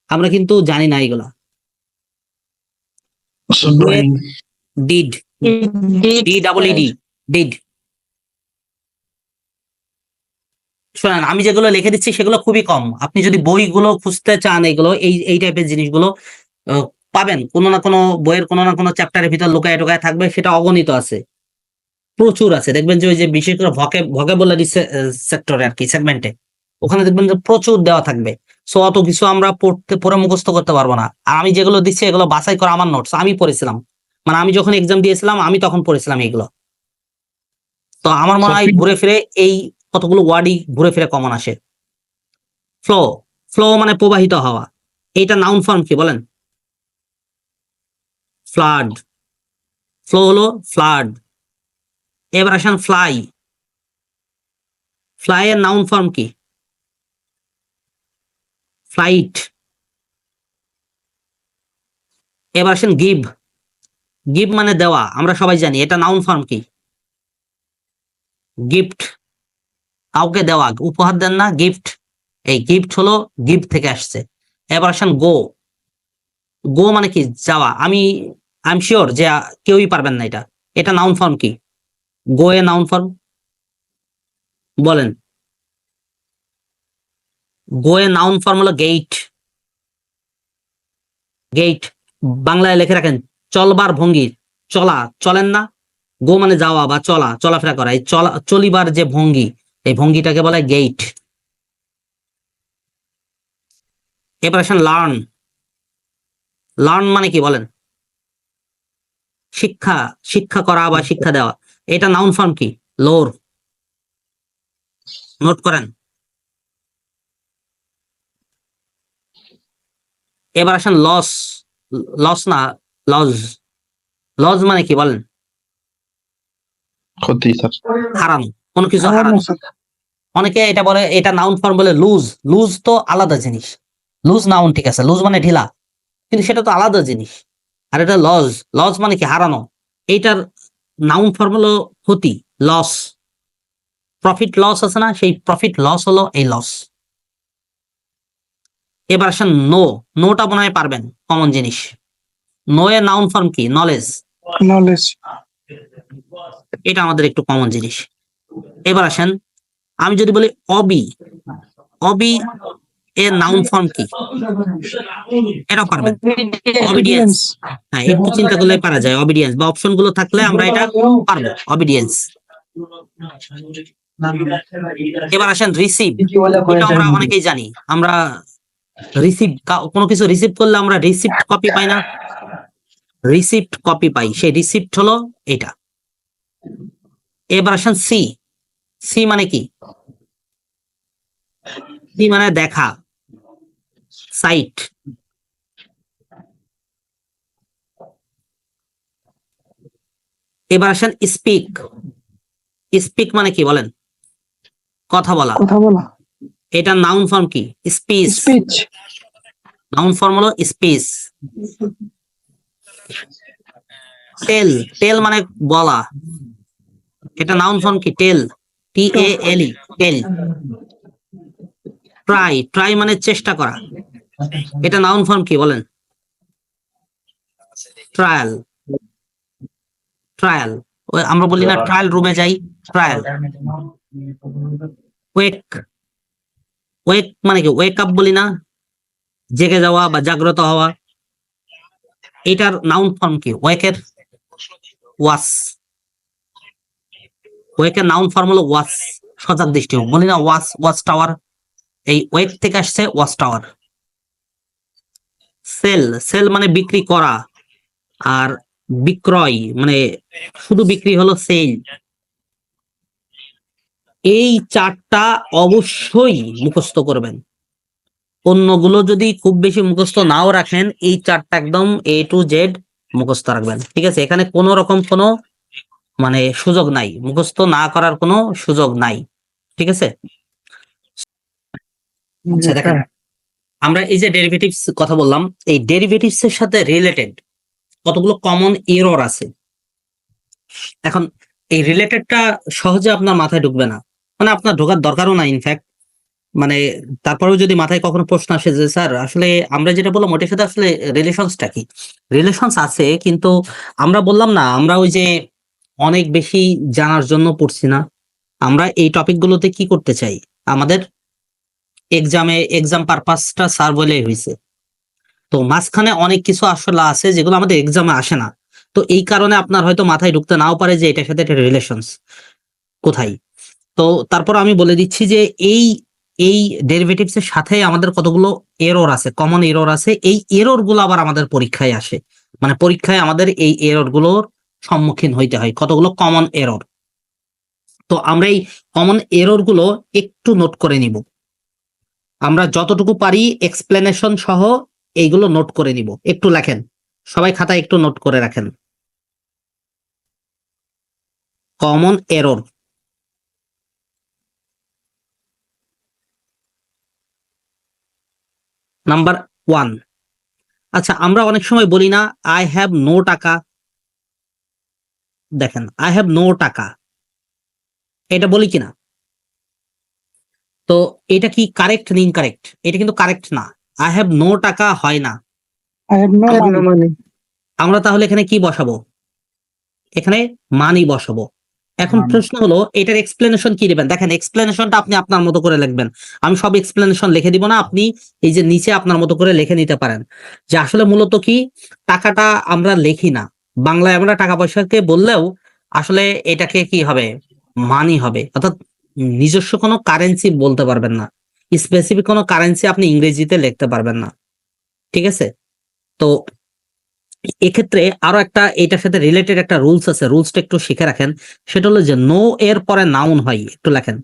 আমরা কিন্তু জানি না এগুলা। So doing. Did, D double ED, did. শোনেন, আমি যেগুলো লিখে দিচ্ছি সেগুলো খুবই কম, আপনি যদি বইগুলো খুঁজতে চান এগুলো, এই টাইপের জিনিসগুলো আহ, পাবেন কোনো না কোনো বইয়ের, কোনো না কোনো চ্যাপ্টারের ভিতর লুকায় টুকায় থাকবে, সেটা অগণিত আছে, প্রচুর আছে। দেখবেন যে ওই যে বিশেষ করে ভকেবুলারি সেক্টরে আর কি, সেগমেন্টে, ওখানে দেখবেন যে প্রচুর দেওয়া থাকবে। সো অত কিছু আমরা পড়ে মুখস্থ করতে পারবো না। আর আমি যেগুলো দিচ্ছি এগুলো বাছাই করা আমার নোটস, আমি পড়েছিলাম, মানে আমি যখন এক্সাম দিয়েছিলাম আমি তখন পড়েছিলাম এগুলো। তো আমার মনে হয় ঘুরে ফিরে এই কতগুলো ওয়ার্ডই ঘুরে ফিরে কমন আসে। ফ্লো, ফ্লো মানে প্রবাহিত হওয়া। এইটা নাউন ফর্ম কি বলেন? ফ্লাড, ফ্লো হলো ফ্লাড। এবার আসেন ফ্লাই, ফ্লাই এর নাউন ফর্ম কি? ফ্লাইট। এবার আসেন গিভ, গিভ মানে দেওয়া, আমরা সবাই জানি, এটা নাউন ফর্ম কি? গিফট, কাউকে দেওয়া, উপহার দেন না, গিফট। এই গিফট হলো গিভ থেকে আসছে। এবার আসেন গো, গো মানে কি? যাওয়া। আই এম শিওর যে কেউই পারবেন না এটা, এটা নাউন ফর্ম কি? গো এ নাউন ফর্ম বলেন। গো এ নাউন ফর্ম হলো গেট, গেট। বাংলায় লিখে রাখেন, চলবার ভঙ্গি, চলা, চলেন না, গো মানে যাওয়া বা চলা, চলাফেরা করা, এই চলিবার যে ভঙ্গি, এই ভঙ্গিটাকে বলা হয় গেট। এবার আসেন লার্ন, লার্ন মানে কি বলেন? শিক্ষা, শিক্ষা করা বা শিক্ষা দেওয়া। এটা নাউন ফর্ম কি? লোর, নোট করেন। এবার আসেন লস, লস না, লজ, লজ মানে কি বলেন? ক্ষতি স্যার। হারানো, কোনো কিছু হারানো হারানো। স্যার। অনেকে এটা বলে, এটা নাউন ফর্ম বলে লুজ, লুজ তো আলাদা জিনিস। লুজ নাউন ঠিক আছে, লুজ মানে ঢিলা, কিন্তু সেটা তো আলাদা জিনিস। আর এটা লজ, লজ মানে কি? হারানো। এইটার নাউন ফর্ম হলো ক্ষতি, লস। প্রফিট লস আছে না, সেই প্রফিট লস হলো এই লস। এবার আসেন নো, নোটা মনে হয় পারবেন, কমন জিনিস। নো এর নাউন ফর্ম কি? Knowledge, knowledge. এটা আমাদের একটু কমন জিনিস। এবার আসেন, আমি যদি বলি অবি, অবি এর নাউন ফর্ম কি? এটা পারবেন, অবিডিয়েন্স। হ্যাঁ, একটু চিন্তা করলে পারা যায়, অবিডিয়েন্স বা অপশন গুলো থাকলে আমরা এটা পারবো, অবিডিয়েন্স। এবার আসেন রিসিভ। এটা আমরা অনেকেই জানি, আমরা রিসিভ কোনো কিছু রিসিভ করলে আমরা রিসিপ্ট কপি পাই না, রিসিপ্ট কপি পাই, সেই রিসিপ্ট হলো এটা। এবার আসেন সি। সি মানে কি? সি মানে দেখা, সাইট। এবার আসেন স্পিক। স্পিক মানে কি বলেন? কথা বলা। কথা বলা। এটা নাউন ফর্ম কি? স্পিচ। স্পিচ। নাউন ফর্ম হলো স্পিচ। টেল। টেল মানে বলা, এটা নাউন ফর্ম কি? টেল, TALE, টেল। ট্রাই। ট্রাই মানে চেষ্টা করা, এটা নাউন ফর্ম কি বলেন? ট্রায়াল। ট্রায়াল, আমরা বলি না ট্রায়াল রুমে যাই, ট্রায়াল। ওয়েক। ওয়েক মানে কি? ওয়েক আপ বলি না, জেগে যাওয়া বা জাগ্রত হওয়া, এটার নাউন ফর্ম কি? ওয়েকের ওয়াচ। ওয়েকের নাউন ফর্ম হলো ওয়াচ, সজাগ দৃষ্টি। বলি না ওয়াচ, ওয়াচ টাওয়ার, এই ওয়েক থেকে আসছে ওয়াচ টাওয়ার। সেল। সেল মানে বিক্রি করা, আর বিক্রয় মানে শুধু বিক্রি হলো সেল। এই চারটা অবশ্যই মুখস্থ করবেন। অন্যগুলো যদি খুব বেশি মুখস্থ নাও রাখেন, এই চারটা একদম A to Z মুখস্থ রাখবেন, ঠিক আছে? এখানে কোনো রকম কোনো মানে সুযোগ নাই, মুখস্থ না করার কোনো সুযোগ নাই, ঠিক আছে? আচ্ছা দেখেন, আমরা এই যে ডেরিভেটিভস কথা বললাম, এই ডেরিভেটিভস এর সাথে রিলেটেড কতগুলো কমন এরর আছে। এখন এই রিলেটেডটা সহজে আপনার মাথায় ঢুকবে না, মানে আপনার ঢোকার দরকারও না ইনফ্যাক্ট, মানে তারপরেও যদি মাথায় কখনো প্রশ্ন আসে যে স্যার আসলে আমরা যেটা বললাম ওটার সাথে আসলে রিলেশনসটা কি? রিলেশনস আছে, কিন্তু আমরা বললাম না আমরা ওই যে অনেক বেশি জানার জন্য পড়ছি না, আমরা এই টপিকগুলোতে কি করতে চাই, আমাদের এক্সাম পারপাসটা স্যার বলেই হয়েছে। তো মাঝখানে অনেক কিছু আসলে আছে যেগুলো আমাদের এক্সামে আসে না, তো এই কারণে আপনার হয়তো মাথায় ঢুকতে নাও পারে যে এটার সাথে একটা রিলেশনস কোথায়। তো তারপর আমি বলে দিচ্ছি যে এই এই ডেরিভেটিভস এর সাথে আমাদের কতগুলো এরর আছে, কমন এরর আছে। এই এরর গুলো আবার আমাদের পরীক্ষায় আসে, মানে পরীক্ষায় আমাদের এই এরর গুলোর সম্মুখীন হইতে হয়, কতগুলো কমন এরর। তো আমরা এই কমন এরর গুলো একটু নোট করে নিব, আমরা যতটুকু পারি এক্সপ্লেনেশন সহ এইগুলো নোট করে নিব। একটু লেখেন, সবাই খাতায় একটু নোট করে রাখেন। Common error. নাম্বার 1। আচ্ছা, আমরা অনেক সময় বলি না আই হ্যাভ নো টাকা। দেখেন, আই হ্যাভ নো টাকা, এটা বলি কিনা? তো এটা কি কারেক্ট না ইনকারেক্ট? এটা কিন্তু কারেক্ট না, আই হ্যাভ নো টাকা হয় না। I have no money. আমরা তাহলে এখানে কি বসাবো? এখানে মানি বসাবো। এখন প্রশ্ন হলো এটার এক্সপ্লেনেশন কি দিবেন? দেখেন, এক্সপ্লেনেশনটা আপনি আপনার মতো করে লিখবেন, আমি সব এক্সপ্লেনেশন লিখে দিব না, আপনি এই যে নিচে আপনার মতো করে লিখে নিতে পারেন যে আসলে মূলত কি টাকাটা আমরা লিখি না, বাংলায় আমরা টাকা পয়সাকে বললেও আসলে এটাকে কি হবে? মানি হবে, অর্থাৎ নিজস্ব কোনো কারেন্সি বলতে পারবেন না, স্পেসিফিক কোনো কারেন্সি আপনি ইংরেজিতে লিখতে পারবেন না, ঠিক আছে? তো এক্ষেত্রে আরো একটা এটার সাথে রিলেটেড একটা রুলস আছে, রুলসটা একটু শিখে রাখেন। সেটা হলো যে নো এর পরে নাউন হয়, একটু লেখেন,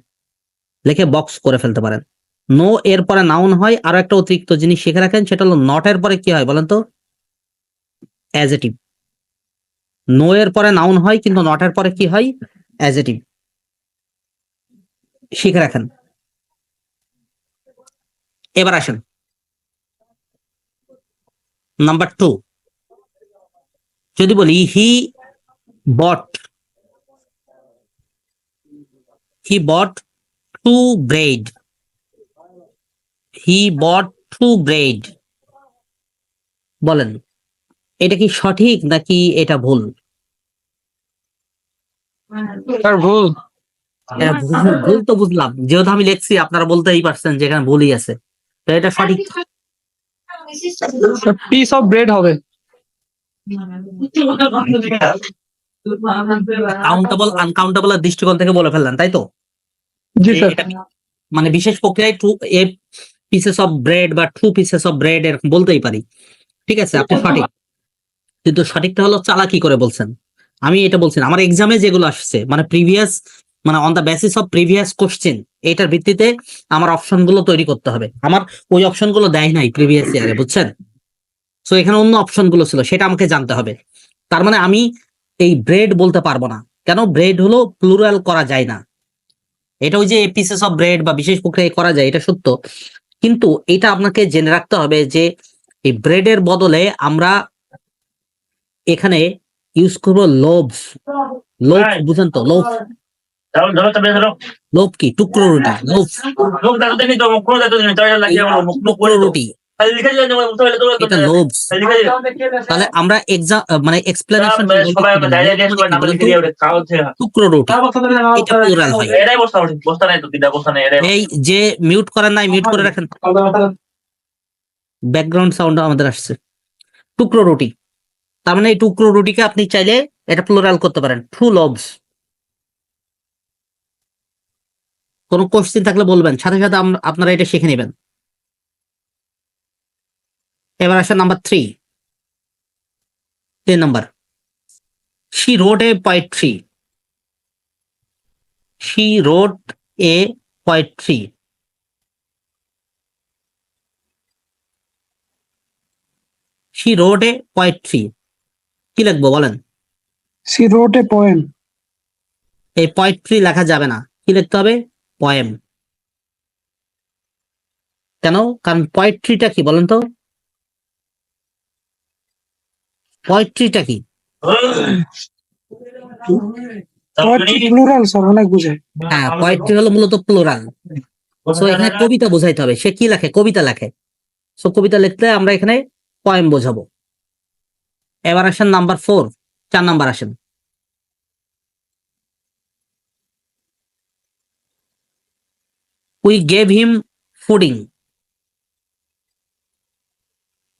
লিখে বক্স করে ফেলতে পারেন। নো এর পরে নাউন হয়, আরো একটা অতিরিক্ত জিনিস শিখে রাখেন, সেটা হলো নট এর পরে কি হয় বলেন তো? অ্যাজেটিভ। নো এর পরে নাউন হয়, কিন্তু নট এর পরে কি হয়? অ্যাজেটিভ। শিখে রাখেন। এবার আসেন নাম্বার 2। যদি বলি he bought two bread, he bought two bread, বলেন এটা কি সঠিক নাকি এটা ভুল? Sir, ভুল। হ্যাঁ, ভুল তো বুঝলাম, যেহেতু আমি লিখছি আপনারা বলতেই পারছেন যে এখানে ভুলই আছে, তো এটা সঠিক। পিস অফ ব্রেড হবে। কাউন্টেবল আনকাউন্টেবল এর দৃষ্টিকোণ থেকে বলে ফেললেন, তাই তো? জি স্যার এটা মানে বিশেষ প্রক্রিয়ায় two a pieces of bread বা টু পিসেস অফ ব্রেড এরকম বলতেই পারি। ঠিক আছে, আপনি সঠিক, কিন্তু সঠিকটা হলো চালাকি করে বলছেন। আমি এটা বলছি না, আমার এক্সামে যেগুলো আসছে মানে প্রিভিয়াস, মানে on the basis of previous question, এটার ভিত্তিতে আমার অপশন গুলো তৈরি করতে হবে। আমার ওই অপশন গুলো দেয় নাই প্রিভিয়াস ইয়ারে, বুঝছেন? সো এখানে অন্য অপশন গুলো ছিল, সেটা আমাকে জানতে হবে। তার মানে আমি এই ব্রেড বলতে পারবো না, কেন? ব্রেড হলো প্লুরাল করা যায় না। এটা ওই যে পিসেস অফ ব্রেড বা বিশেষ প্রক্রিয়ায় করা যায়, এটা সত্য, কিন্তু এটা আপনাকে জেনে রাখতে হবে যে এই ব্রেডের বদলে আমরা এখানে ইউজ করবো লোভস। লোভ বুঝেন তো? লোভ, লোভ কি? টুকরো রুটি, লোভ, টুকরো রুটি, এটা লোভস। তাহলে আমরা এক্সাম মানে এক্সপ্লেনেশন টুকরো রুটি, এটা প্লুরাল হয়। এই যে মিউট করেন নাই, মিউট করে রাখেন, ব্যাকগ্রাউন্ড সাউন্ড আমাদের আসছে। টুকরো রুটি, তার মানে এই টুকরো রুটিকে আপনি চাইলে এটা প্লুরাল করতে পারেন, টু লোভস। কোনো কোশ্চেন থাকলে বলবেন, সাথে সাথে আপনারা এটা শিখে নেবেন। এবার আসেন number 3, 3 number. She wrote a poetry. She wrote a poetry. She wrote a poetry. কি লিখবো বলেন? she wrote a poem. এই পোয়েট্রি লেখা যাবে না, কি লিখতে হবে? পোয়েম। কেন? কারণ পোয়েট্রিটা কি বলেন তো? পোয়েট্রিটা কি? Poetry plural স্যার, অনেক বুঝায়। হ্যাঁ, পোয়েট্রি হলো মূলত প্লুরাল। সো এখানে কবিতা বোঝাইতে হবে, সে কি লেখে? কবিতা লেখে। সো কবিতা লিখতে আমরা এখানে পোয়েম বোঝাবো। এবার আসেন নাম্বার 4, 4 নাম্বার আসেন। We gave him fooding.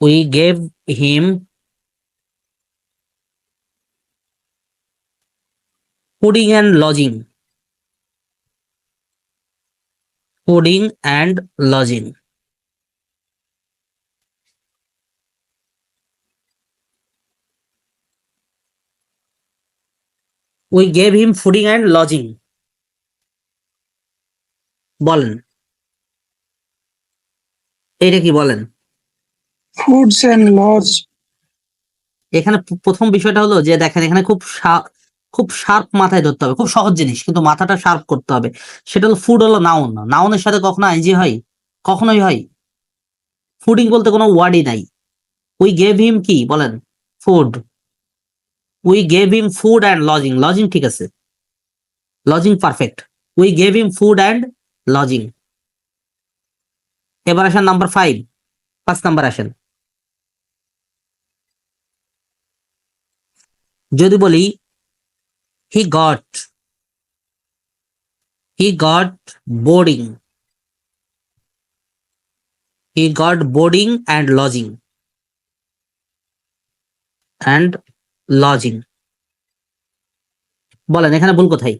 We gave him fooding and lodging. Fooding and lodging. We gave him fooding and lodging. বলেন, এটা কি বলেন? Foods and lodge. এখানে প্রথম বিষয়টা হলো যে দেখেন, এখানে খুব শার্প মাথায় ধরতে হবে, খুব সহজ জিনিস কিন্তু মাথাটা শার্প করতে হবে। সেটা হলো ফুড হলো নাউন, নাউনের সাথে কখনো আইনজি হয়? কখনোই হয়। ফুডিং বলতে কোনো ওয়ার্ডই নাই। উই গেভ হিম কি বলেন? Food. We gave him food and lodging, lodging ঠিক আছে, lodging perfect. We gave him food and lodging. এবার আসেন নাম্বার 5, 5 নাম্বার আসেন। যদি বলি he got boarding, he got boarding and lodging, বলেন এখানে ভুল কোথায়?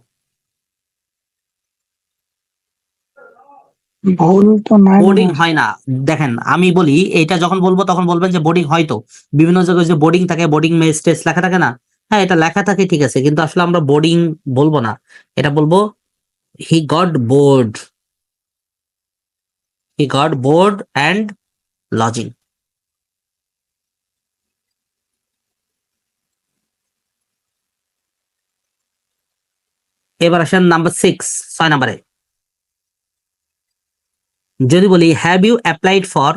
ভুল তো নাই। বোর্ডিং হয় না। দেখেন আমি বলি, এটা যখন বলবো তখন বলবেন যে বোর্ডিং হয়তো বিভিন্ন জায়গায় যে বোর্ডিং থাকে, বোর্ডিং মেস টেস লেখা থাকে না? হ্যাঁ, এটা লেখা থাকে ঠিক আছে, কিন্তু আসলে আমরা বোর্ডিং বলবো না, এটা বলবো he got board, he got board and lodging. এবার আসেন নাম্বার 6, 6 নাম্বারে। যদি বলি have you applied for,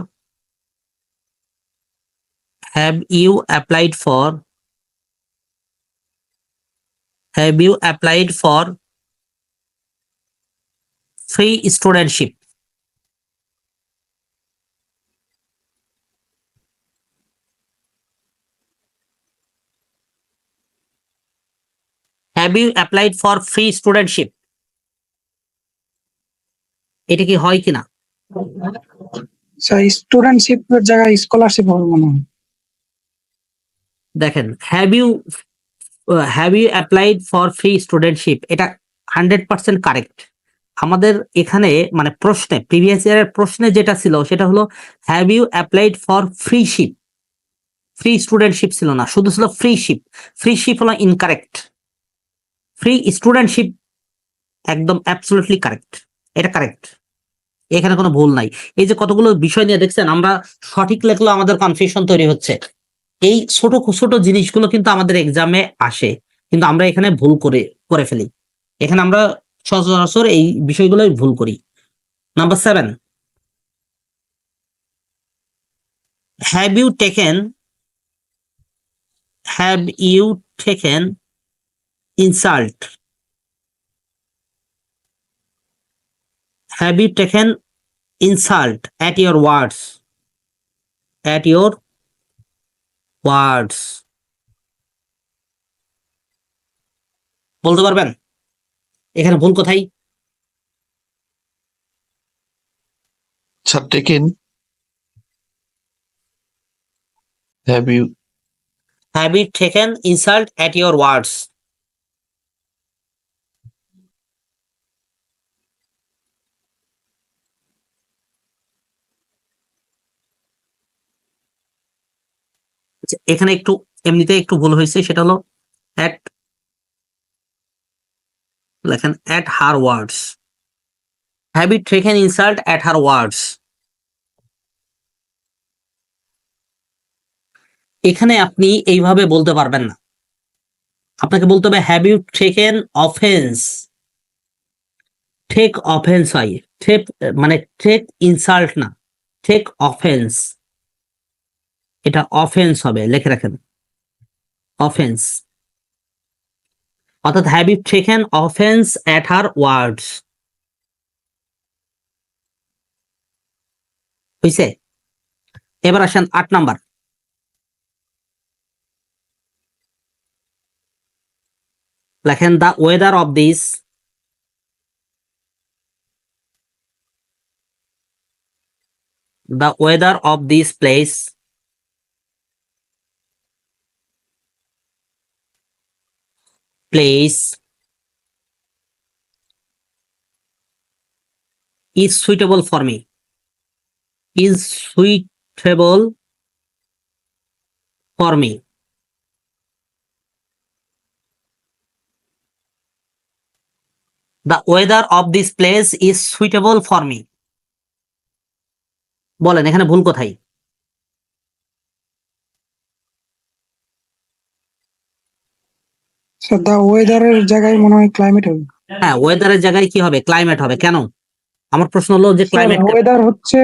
have you applied for, have you applied for free studentship? Have you applied for free studentship? এটা কি হয় কিনা? স্যার স্টুডেন্টশিপ এর জায়গায় স্কলারশিপ হবে মনে হয়। দেখেন, have you applied for free studentship, এটা 100% কারেক্ট, আমাদের এখানে মানে প্রশ্নে প্রিভিয়াস ইয়ারের প্রশ্নে যেটা ছিল সেটা হলো have you applied for freeship, free studentship ছিল না, শুধু ছিল ফ্রি শিপ। ফ্রি শিপ হলো ইনকারেক্ট, ফ্রি স্টুডেন্টশিপ একদম অ্যাবসলিউটলি কারেক্ট, এটা কারেক্ট, এখানে কোনো ভুল নাই। এই যে কতগুলো বিষয় নিয়ে দেখছেন, আমরা সঠিক লেখলেও আমাদের কনফিউশন তৈরি হচ্ছে। এই ছোট ছোট জিনিসগুলো কিন্তু আমাদের এক্সামে আসে, কিন্তু আমরা এখানে ভুল করে ফেলি। এখানে আমরা সচরাচর এই বিষয়গুলোই ভুল করি। Number 7, have you taken insult, have you taken insult at your words, বলতে পারবেন এখানে ভুল কোথায়? Sir, taken. Have you taken insult at your words? আচ্ছা, এখানে একটু এমনিতে একটু ভুল হয়েছে, সেটা হলো at, লেখেন at her words, have you taken insult at her words? এখানে আপনি এইভাবে বলতে পারবেন না, আপনাকে বলতে হবে have you taken offence. Take offence হয়, মানে টেক ইনসাল্ট না, টেক অফেন্স, এটা অফেন্স হবে, লিখে রাখেন অফেন্স। অর্থাৎ have you taken offence at her words, হইছে? এবার আসেন 8 নাম্বার, লেখেন the weather of this place is suitable for me, is suitable for me. The weather of this place is suitable for me. বলেন এখানে ভুল কোথায়? স্যার দা ওয়েদারের জায়গায় মনে হয় ক্লাইমেট হবে। হ্যাঁ, ওয়েদারের জায়গায় কি হবে? ক্লাইমেট হবে। কেন? আমার প্রশ্ন হলো যে ক্লাইমেট, ওয়েদার হচ্ছে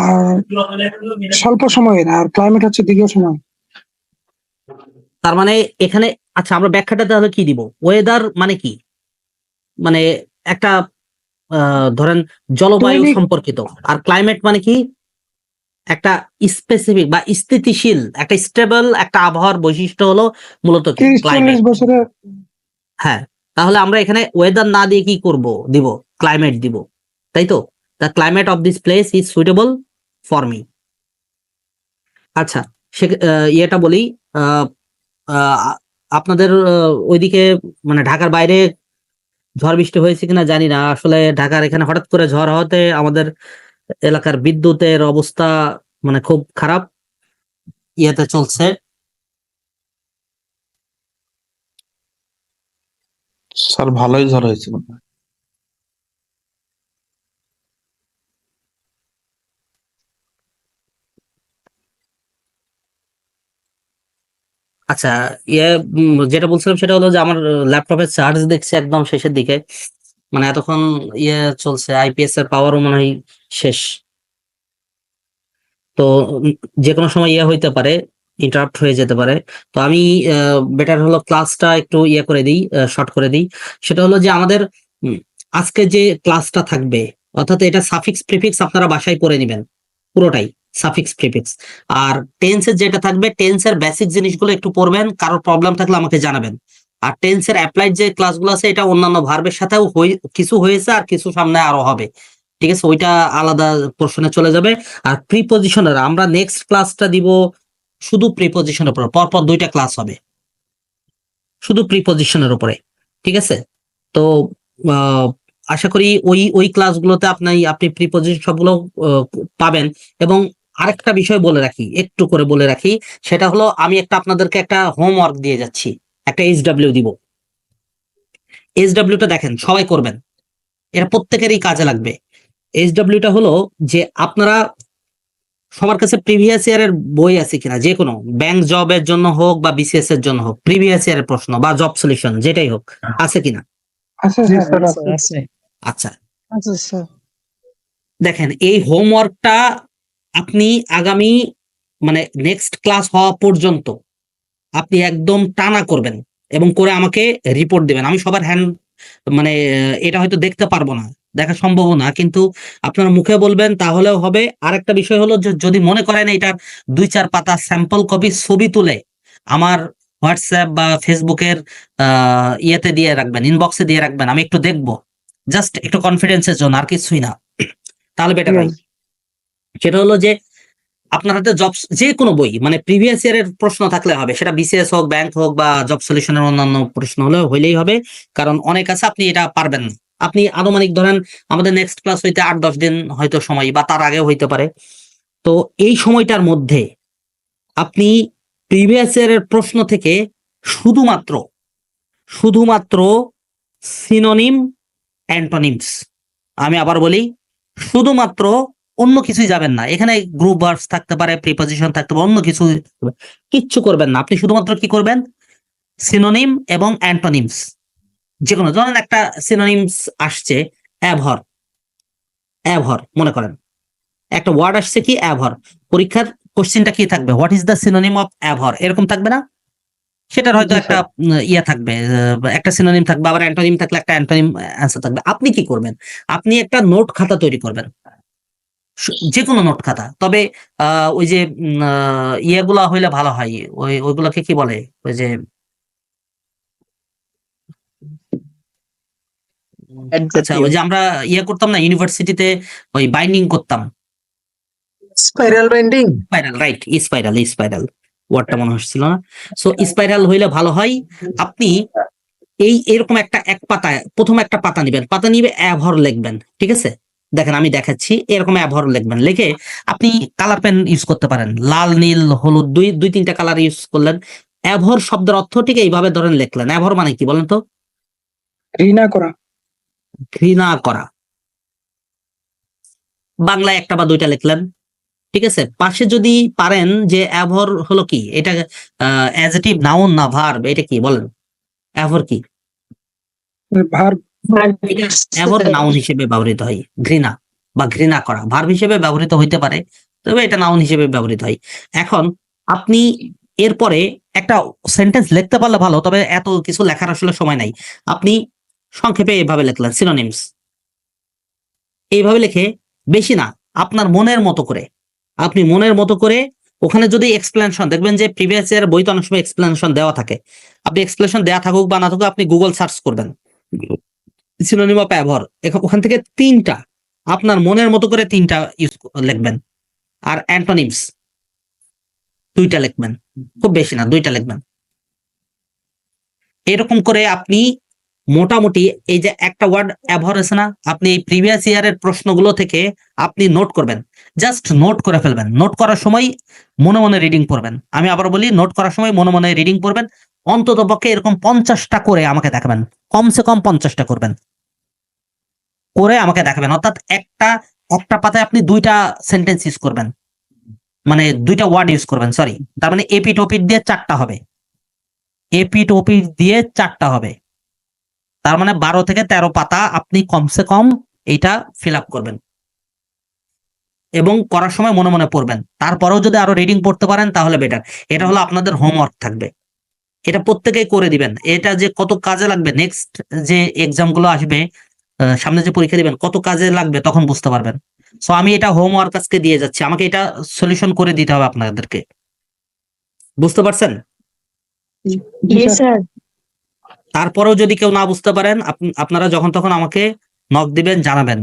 আর স্বল্প সময়ের, আর ক্লাইমেট হচ্ছে দীর্ঘ সময়। তার মানে এখানে আচ্ছা আমরা ব্যাখ্যাটা তাহলে কি দিব? ওয়েদার মানে কি? মানে একটা ধরেন জলবায়ু দৈনিক- সম্পর্কিত, আর ক্লাইমেট মানে কি? একটা স্পেসিফিক বা স্থিতিশীল একটা স্টেবল একটা আবহাওয়ার বৈশিষ্ট্য হলো মূলত কি? 30-40 ক্লাইমেট। বছরের হ্যাঁ, তাহলে আমরা এখানে ওয়েদার না দিয়ে কি করব? দিব ক্লাইমেট দিব, তাই তো? The climate of this place is suitable for me. আচ্ছা, সে ইয়েটা বলি, আপনাদের ওইদিকে মানে ঢাকার বাইরে ঝড় বৃষ্টি হয়েছে কিনা জানি না, আসলে ঢাকার এখানে হঠাৎ করে ঝড় হওয়াতে আমাদের এলাকার বিদ্যুতের অবস্থা মানে খুব খারাপ ইয়েতে চলছে। স্যার ভালোই ঝড় হয়েছে মনে হয়। আচ্ছা, যেটা বলছিলাম সেটা হলো যে আমার ল্যাপটপের চার্জ দেখছি একদম শেষের দিকে, মানে এতক্ষণ চলছে, আইপিএস এর পাওয়ারও মনে হয় শেষ। তো যে কোনো সময় হইতে পারে, ইন্টারাপ্ট হয়ে যেতে পারে। তো আমি বেটার হলো ক্লাসটা একটু করে দিই, শর্ট করে দিই। সেটা হলো যে আমাদের আজকে যে ক্লাসটা থাকবে, অর্থাৎ এটা সাফিক্স প্রিফিক্স আপনারা বাসায় পড়ে নেবেন পুরোটাই, সাফিক্স প্রিফিক্স। আর টেন্সের যেটা থাকবে, টেন্সের বেসিক জিনিসগুলো একটু পড়বেন, কারোর প্রবলেম থাকলে আমাকে জানাবেন। আর টেন্সের অ্যাপ্লাইড যে ক্লাসগুলো আছে, এটা অন্যান্য ভার্বের সাথেও কিছু হয়েছে আর কিছু সামনে আরো হবে, ঠিক আছে? ওইটা আলাদা পোর্শনে চলে যাবে। আর প্রিপজিশনের আমরা নেক্সট ক্লাসটা দিব শুধু প্রিপজিশনের উপর, পরপর 2টা ক্লাস হবে শুধু প্রিপজিশনের উপরে, ঠিক আছে? তো আশা করি ওই ক্লাসগুলোতে আপনি প্রিপোজিশন সবগুলো পাবেন। এবং আরেকটা বিষয় বলে রাখি, একটু করে বলে রাখি, সেটা হলো আমি আপনাদেরকে একটা হোমওয়ার্ক দিয়ে যাচ্ছি, একটা SW দিব। SWটা দেখেন সবাই করবেন, এটা প্রত্যেকেরই কাজে লাগবে। SWটা হলো যে আপনারা সবার কাছে প্রিভিয়াস ইয়ারের বই আছে কিনা, যে কোনো ব্যাংক জবের জন্য হোক বা BCS এর জন্য হোক, প্রিভিয়াস ইয়ারের প্রশ্ন বা জব সলিউশন যেটাই হোক, আছে কিনা? আচ্ছা জি স্যার স্যার আছে। আচ্ছা, আচ্ছা স্যার। দেখেন এই হোমওয়ার্কটা আপনি আগামী মানে নেক্সট ক্লাস হওয়া পর্যন্ত আপনি একদম টানা করবেন এবং করে আমাকে রিপোর্ট দিবেন। আমি সবার হ্যান্ড মানে এটা হয়তো দেখতে পারবো না, দেখা সম্ভব না, কিন্তু আপনারা মুখে বলবেন তাহলেও হবে। আরেকটা বিষয় হলো যে যদি মনে করেন এটার 2-4 পাতা স্যাম্পল কপি ছবি তুলে আমার হোয়াটসঅ্যাপ বা ফেসবুকের ইয়েতে দিয়ে রাখবেন, ইনবক্সে দিয়ে রাখবেন, আমি একটু দেখবো, জাস্ট একটু কনফিডেন্সের জন্য, আর কিছুই না, তাহলে বেটার হয়। সেটা হলো যে আপনার হাতে জব, যে কোনো বই মানে প্রিভিয়াস ইয়ারের প্রশ্ন থাকলে হবে, সেটা BCS হোক, ব্যাংক হোক বা জব সলিউশনের অন্যান্য প্রশ্ন হইলেই হবে। কারণ অনেক আছে আপনি এটা পারবেন না। আপনি আনুমানিক ধরেন আমাদের নেক্সট ক্লাস হইতে 8-10 দিন হয়তো সময়, বা তার আগেও হইতে পারে। তো এই সময়টার মধ্যে আপনি প্রিভিয়াস ইয়ারের প্রশ্ন থেকে শুধুমাত্র সিনোনিম, অ্যান্টোনিমস, আমি আবার বলি, শুধুমাত্র, অন্য কিছুই যাবেন না। এখানে গ্রুপ ভার্বস থাকতে পারে, প্রিপজিশন থাকতে পারে, অন্য কিছু কিচ্ছু করবেন না। আপনি শুধুমাত্র কি করবেন, সিনোনিম এবং অ্যান্টোনিমস। যে কোনো ধরেন একটা সিনোনিমস আসছে অ্যাভর, মনে করেন একটা ওয়ার্ড আসছে কি অ্যাভর, পরীক্ষার কোশ্চেনটা কি থাকবে, what is the synonym of অ্যাভর, এরকম থাকবে না? সেটার হয়তো জি একটা ইয়ে থাকবে, একটা সিনোনিম থাকবে, আবার অ্যান্টোনিম থাকলে একটা অ্যান্টোনিম অ্যান্সার থাকবে। আপনি কি করবেন, আপনি একটা নোট খাতা তৈরি করবেন, যে কোনো নোট খাতা। তবে ওই যে ইয়েগুলা হইলে ভালো হয়, ওইগুলাকে কি বলে, ওই যে আচ্ছা, ওই যে আমরা ইয়ে করতাম না ইউনিভার্সিটিতে, ওই বাইন্ডিং করতাম, spiral binding. Spiral, right, spiral ওয়ার্ডটা মনে হচ্ছিল না। সো স্পাইরাল হইলে ভালো হয়। আপনি এরকম এক পাতায় প্রথম একটা পাতা নিবেন, পাতা নিবে অ্যাভর লিখবেন, ঠিক আছে? দেখেন আমি দেখাচ্ছি, এরকম অ্যাভর লিখবেন, লিখে আপনি কালার পেন ইউজ করতে পারেন, লাল, নীল, হলুদ, দুই তিনটা কালার ইউজ করলেন। অ্যাভর শব্দের অর্থ ঠিক এইভাবে ধরেন লিখলেন। অ্যাভর মানে কি বলেন তো? ঘৃণা করা। ঘৃণা করা। বাংলায় একটা বা দুইটা লিখলেন, ঠিক আছে? পাশে যদি পারেন যে অ্যাভর হলো কি, এটা অ্যাডজেক্টিভ, নাউন না ভার্ব, এটা কি বলেন? অ্যাভর কি? ভার্ব। অ্যাভর নাউন হিসেবে ব্যবহৃত হয়। ঘৃণা বা ঘৃণা করা ভার্ব হিসেবে ব্যবহৃত হইতে পারে, তবে এটা নাউন হিসেবে ব্যবহৃত হয়। এখন আপনি এরপরে একটা সেন্টেন্স লিখতে পারলে ভালো, তবে এত কিছু লেখার আসলে সময় নাই। আপনি সংক্ষেপে এইভাবে লিখলেন, সিনোনিমস, এইভাবে লিখে, বেশি না, আপনার মনের মতো করে, আপনি মনের মতো করে ওখানে যদি এক্সপ্লেনেশন দেখবেন যে প্রিভিয়াস ইয়ার বইতে অনেক সময় এক্সপ্লেনেশন দেওয়া থাকে, আপনি এক্সপ্লেনেশন দেওয়া থাকুক বা না থাকুক, আপনি গুগল সার্চ করবেন সিনোনিম অফ অ্যাভর, ওখান থেকে তিনটা, আপনার মনের মতো করে তিনটা ইউজ লিখবেন। আর অ্যান্টোনিমস দুইটা লিখবেন, খুব বেশি না, দুইটা লিখবেন। এরকম করে আপনি মোটামুটি এই যে একটা ওয়ার্ড অ্যাভর আছে না, আপনি এই প্রিভিয়াস ইয়ারের প্রশ্নগুলো থেকে আপনি নোট করবেন, জাস্ট নোট করে ফেলবেন। নোট করার সময় মনে মনে রিডিং করবেন। আমি আবার বলি, নোট করার সময় মনে মনে রিডিং করবেন। অন্তত পক্ষে এরকম 50টা করে আমাকে দেখাবেন, কমসে কম 50টা করবেন, করে আমাকে দেখাবেন। অর্থাৎ একটা পাতায় আপনি দুইটা সেন্টেন্স ইউজ করবেন, মানে দুইটা ওয়ার্ড ইউজ করবেন, সরি, তার মানে এপিট ওপিট দিয়ে 4টা হবে, এপিট ওপিট দিয়ে 4টা হবে। তার মানে 12 থেকে 13 পাতা আপনি কমসে কম এইটা ফিল আপ করবেন এবং করার সময় মনে মনে পড়বেন। তারপরেও যদি আরো রিডিং পড়তে পারেন তাহলে বেটার। এটা হলো আপনাদের হোমওয়ার্ক থাকবে, এটা প্রত্যেকেই করে দিবেন। এটা যে কত কাজে লাগবে নেক্সট যে এক্সাম গুলো আসবে, সামনে যে পরীক্ষা দিবেন, কত কাজে লাগবে তখন বুঝতে পারবেন। সো আমি এটা হোমওয়ার্ক আজকে দিয়ে যাচ্ছি, আমাকে এটা সলিউশন করে দিতে হবে আপনাদেরকে, বুঝতে পারছেন? তারপরেও যদি কেউ না বুঝতে পারেন, আপনারা যখন তখন আমাকে নক দিবেন, জানাবেন।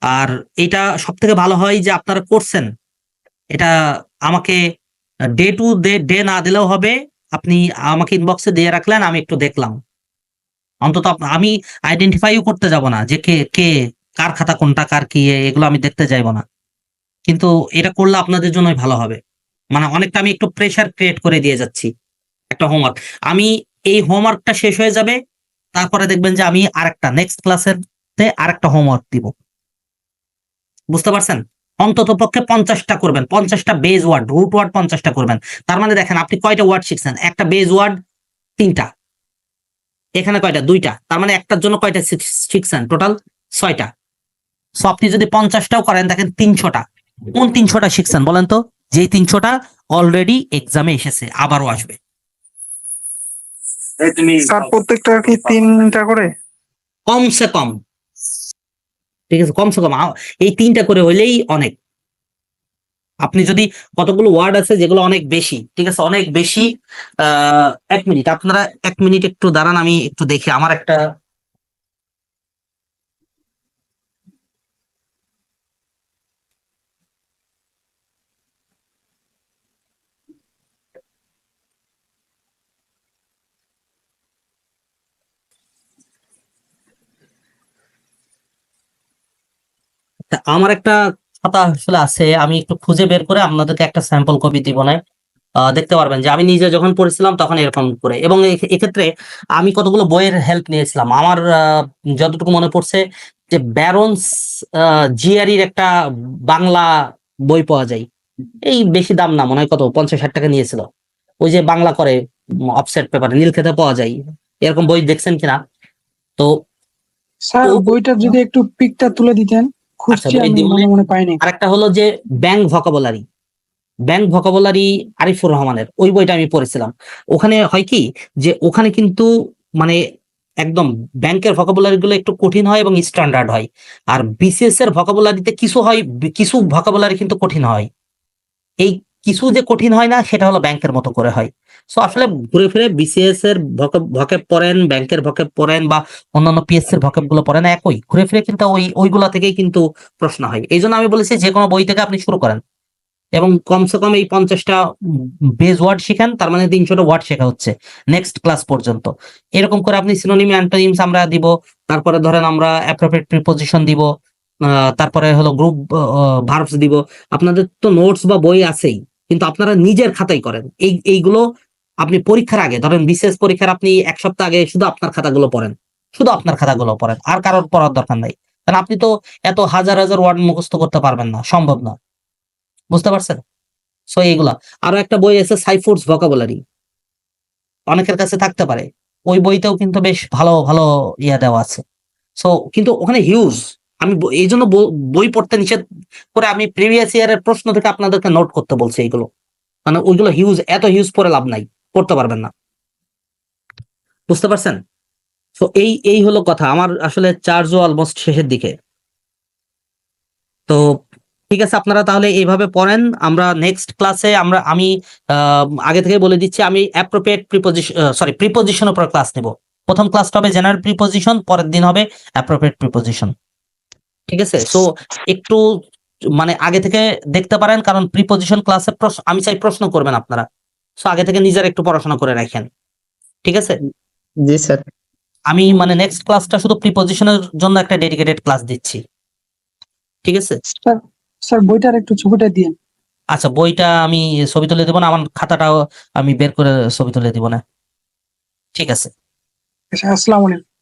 আর এটা সব থেকে ভালো হয় যে আপনারা করছেন, এটা আমাকে ডে টু ডে না দিলেও হবে, আপনি আমাকে ইনবক্সে দিয়ে রাখলেন, আমি একটু দেখলাম, অন্তত আমি আইডেন্টিফাইও করতে যাব না যে কে কে কার খাতা কোনটা কার কি এগুলো আমি দেখতে যাইব না, কিন্তু এটা করলে আপনাদের জন্যই ভালো হবে। মানে অনেকটা আমি একটু প্রেসার ক্রিয়েট করে দিয়ে যাচ্ছি একটা হোমওয়ার্ক। আমি এই হোমওয়ার্কটা শেষ হয়ে যাবে, তারপরে দেখবেন যে আমি আরেকটা নেক্সট ক্লাসের আরেকটা হোমওয়ার্ক দিব। বুঝতে পারছেন? অন্তত পক্ষে 50টা করবেন, 50টা বেজ ওয়ার্ড, রুট ওয়ার্ড 50টা করবেন। তার মানে দেখেন আপনি কয়টা ওয়ার্ড শিখছেন? একটা বেজ ওয়ার্ড 3টা, এখানে কয়টা? 2টা। তার মানে একটার জন্য কয়টা শিখছেন? টোটাল 6টা। সো আপনি যদি 50টাও করেন দেখেন 300টা। কোন 300টা শিখছেন বলেন তো? যেই 300টা অলরেডি এক্সামে এসেছে, আবারও আসবে। স্যার প্রত্যেকটা কি 3টা করে? কমসে কম, ঠিক আছে, কমসে কম এই 3টা করে হইলেই অনেক। আপনি যদি কতগুলো ওয়ার্ড আছে যেগুলো অনেক বেশি, ঠিক আছে, অনেক বেশি। 1 মিনিট, আপনারা 1 মিনিট একটু দাঁড়ান, আমি একটু দেখি আমার একটা আমার একটা খাতা আসলে আছে, আমি একটু খুঁজে বের করে আপনাদেরকে একটা স্যাম্পল কপি দিব না, দেখতে পারবেন যে আমি নিজে যখন পড়েছিলাম তখন এরকম করে। এবং এক্ষেত্রে আমি কতগুলো বইয়ের হেল্প নিয়েছিলাম। আমার যতটুকু মনে পড়ছে যে ব্যারন্স জিআরির একটা বাংলা বই পাওয়া যায়, এই বেশি দাম না, মনে হয় কত 50-60 টাকা নিয়েছিল। ওই যে বাংলা করে অফসেট পেপারে নীলক্ষেতে পাওয়া যায়, এরকম বই দেখছেন কিনা? তো স্যার বইটা যদি একটু পিকটা তুলে দিতেন, খুঁজছি, বই আমি দিব না। মনে মনে পাইনি। আরেকটা হলো যে ব্যাংক ভোকাবুলারি আরিফুর রহমানের, ওই বইটা আমি পড়েছিলাম। ওখানে হয় কি যে ওখানে কিন্তু মানে একদম ব্যাংকের ভোকাবুলারি গুলো একটু কঠিন হয় এবং স্ট্যান্ডার্ড হয়, আর বিসিএস এর ভোকাবুলারিতে কিছু হয়, কিছু ভোকাবুলারি কিন্তু কঠিন হয়। এই কিছু যে কঠিন হয় না সেটা হলো ব্যাংকের মতো করে হয়। সো আসলে ঘুরে ফিরে বিসিএস এর ভকেব পড়েন, ব্যাংকের ভকেব পড়েন, বা অন্যান্য পিএস এর ভকেব গুলো পড়েন, একই ঘুরে ফিরে কিন্তু ওইগুলা থেকেই কিন্তু প্রশ্ন হয়। এই জন্য আমি বলেছি যে কোনো বই থেকে আপনি শুরু করেন এবং কমসে কম এই 50টা বেজ ওয়ার্ড শিখেন, তার মানে 300টা ওয়ার্ড শেখা হচ্ছে নেক্সট ক্লাস পর্যন্ত। এরকম করে আপনি সিনোনিম অ্যান্টোনিমস আমরা দিব, তারপরে ধরেন আমরা অ্যাপ্রোপ্রিয়েট প্রিপোজিশন দিব, তারপরে হলো গ্রুপ ভার্বস দিব। আপনাদের তো নোটস বা বই আছেই, কিন্তু আপনারা নিজের খাতায় করেন এইগুলো। আপনি পরীক্ষার আগে, ধরেন বিশেষ পরীক্ষার আপনি 1 সপ্তাহ আগে শুধু আপনার খাতাগুলো পড়েন, শুধু আপনার খাতাগুলো পড়েন, আর কারোর পড়ার দরকার নাই। কারণ আপনি তো এত হাজার হাজার ওয়ার্ড মুখস্থ করতে পারবেন না, সম্ভব না। বুঝতে পারছেন? সো এইগুলা। আরো একটা বই আছে সাইফুডস ভোকাবুলারি, অনেকের কাছে থাকতে পারে। ওই বইতেও কিন্তু বেশ ভালো ভালো ইয়া দেওয়া আছে। সো কিন্তু ওখানে হিউজ, আমি এই জন্য বই পড়তে নিষেধ করে আমি প্রিভিয়াস ইয়ারের প্রশ্ন থেকে আপনাদেরকে নোট করতে বলছি এইগুলো। মানে ওইগুলো হিউজ, এত হিউজ পড়ে লাভ নাই, পড়তে পারবেন না। বুঝতে পারছেন? সো এই হলো কথা। আমার আসলে চার্জও অলমোস্ট শেষের দিকে। তো ঠিক আছে, আপনারা তাহলে এইভাবে পড়েন। আমরা নেক্সট ক্লাসে আমি আগে থেকে বলে দিচ্ছি, আমি অ্যাপ্রোপ্রিয়েট প্রিপোজিশন উপর ক্লাস নেব। প্রথম ক্লাসটা হবে জেনারেল প্রিপোজিশন, পরের দিন হবে অ্যাপ্রোপ্রিয়েট প্রিপোজিশন। ঠিক আছে? সো একটু মানে আগে থেকে দেখতে পারেন, কারণ প্রিপোজিশন ক্লাসে আমি চাই প্রশ্ন করবেন আপনারা। সো আগে থেকে নিজের একটু পড়াশোনা করে রাখেন, ঠিক আছে? জি স্যার। আমি মানে নেক্সট ক্লাসটা শুধু প্রিপোজিশনের জন্য একটা ডেডিকেটেড ক্লাস দিচ্ছি, ঠিক আছে? স্যার স্যার বইটার একটু ছবিটা দিন। আচ্ছা, বইটা আমি ছবি তুলে দেবো না, আমার খাতাটাও আমি বের করে ছবি তুলে দিব না, ঠিক আছে? আচ্ছা, আসসালামু আলাইকুম।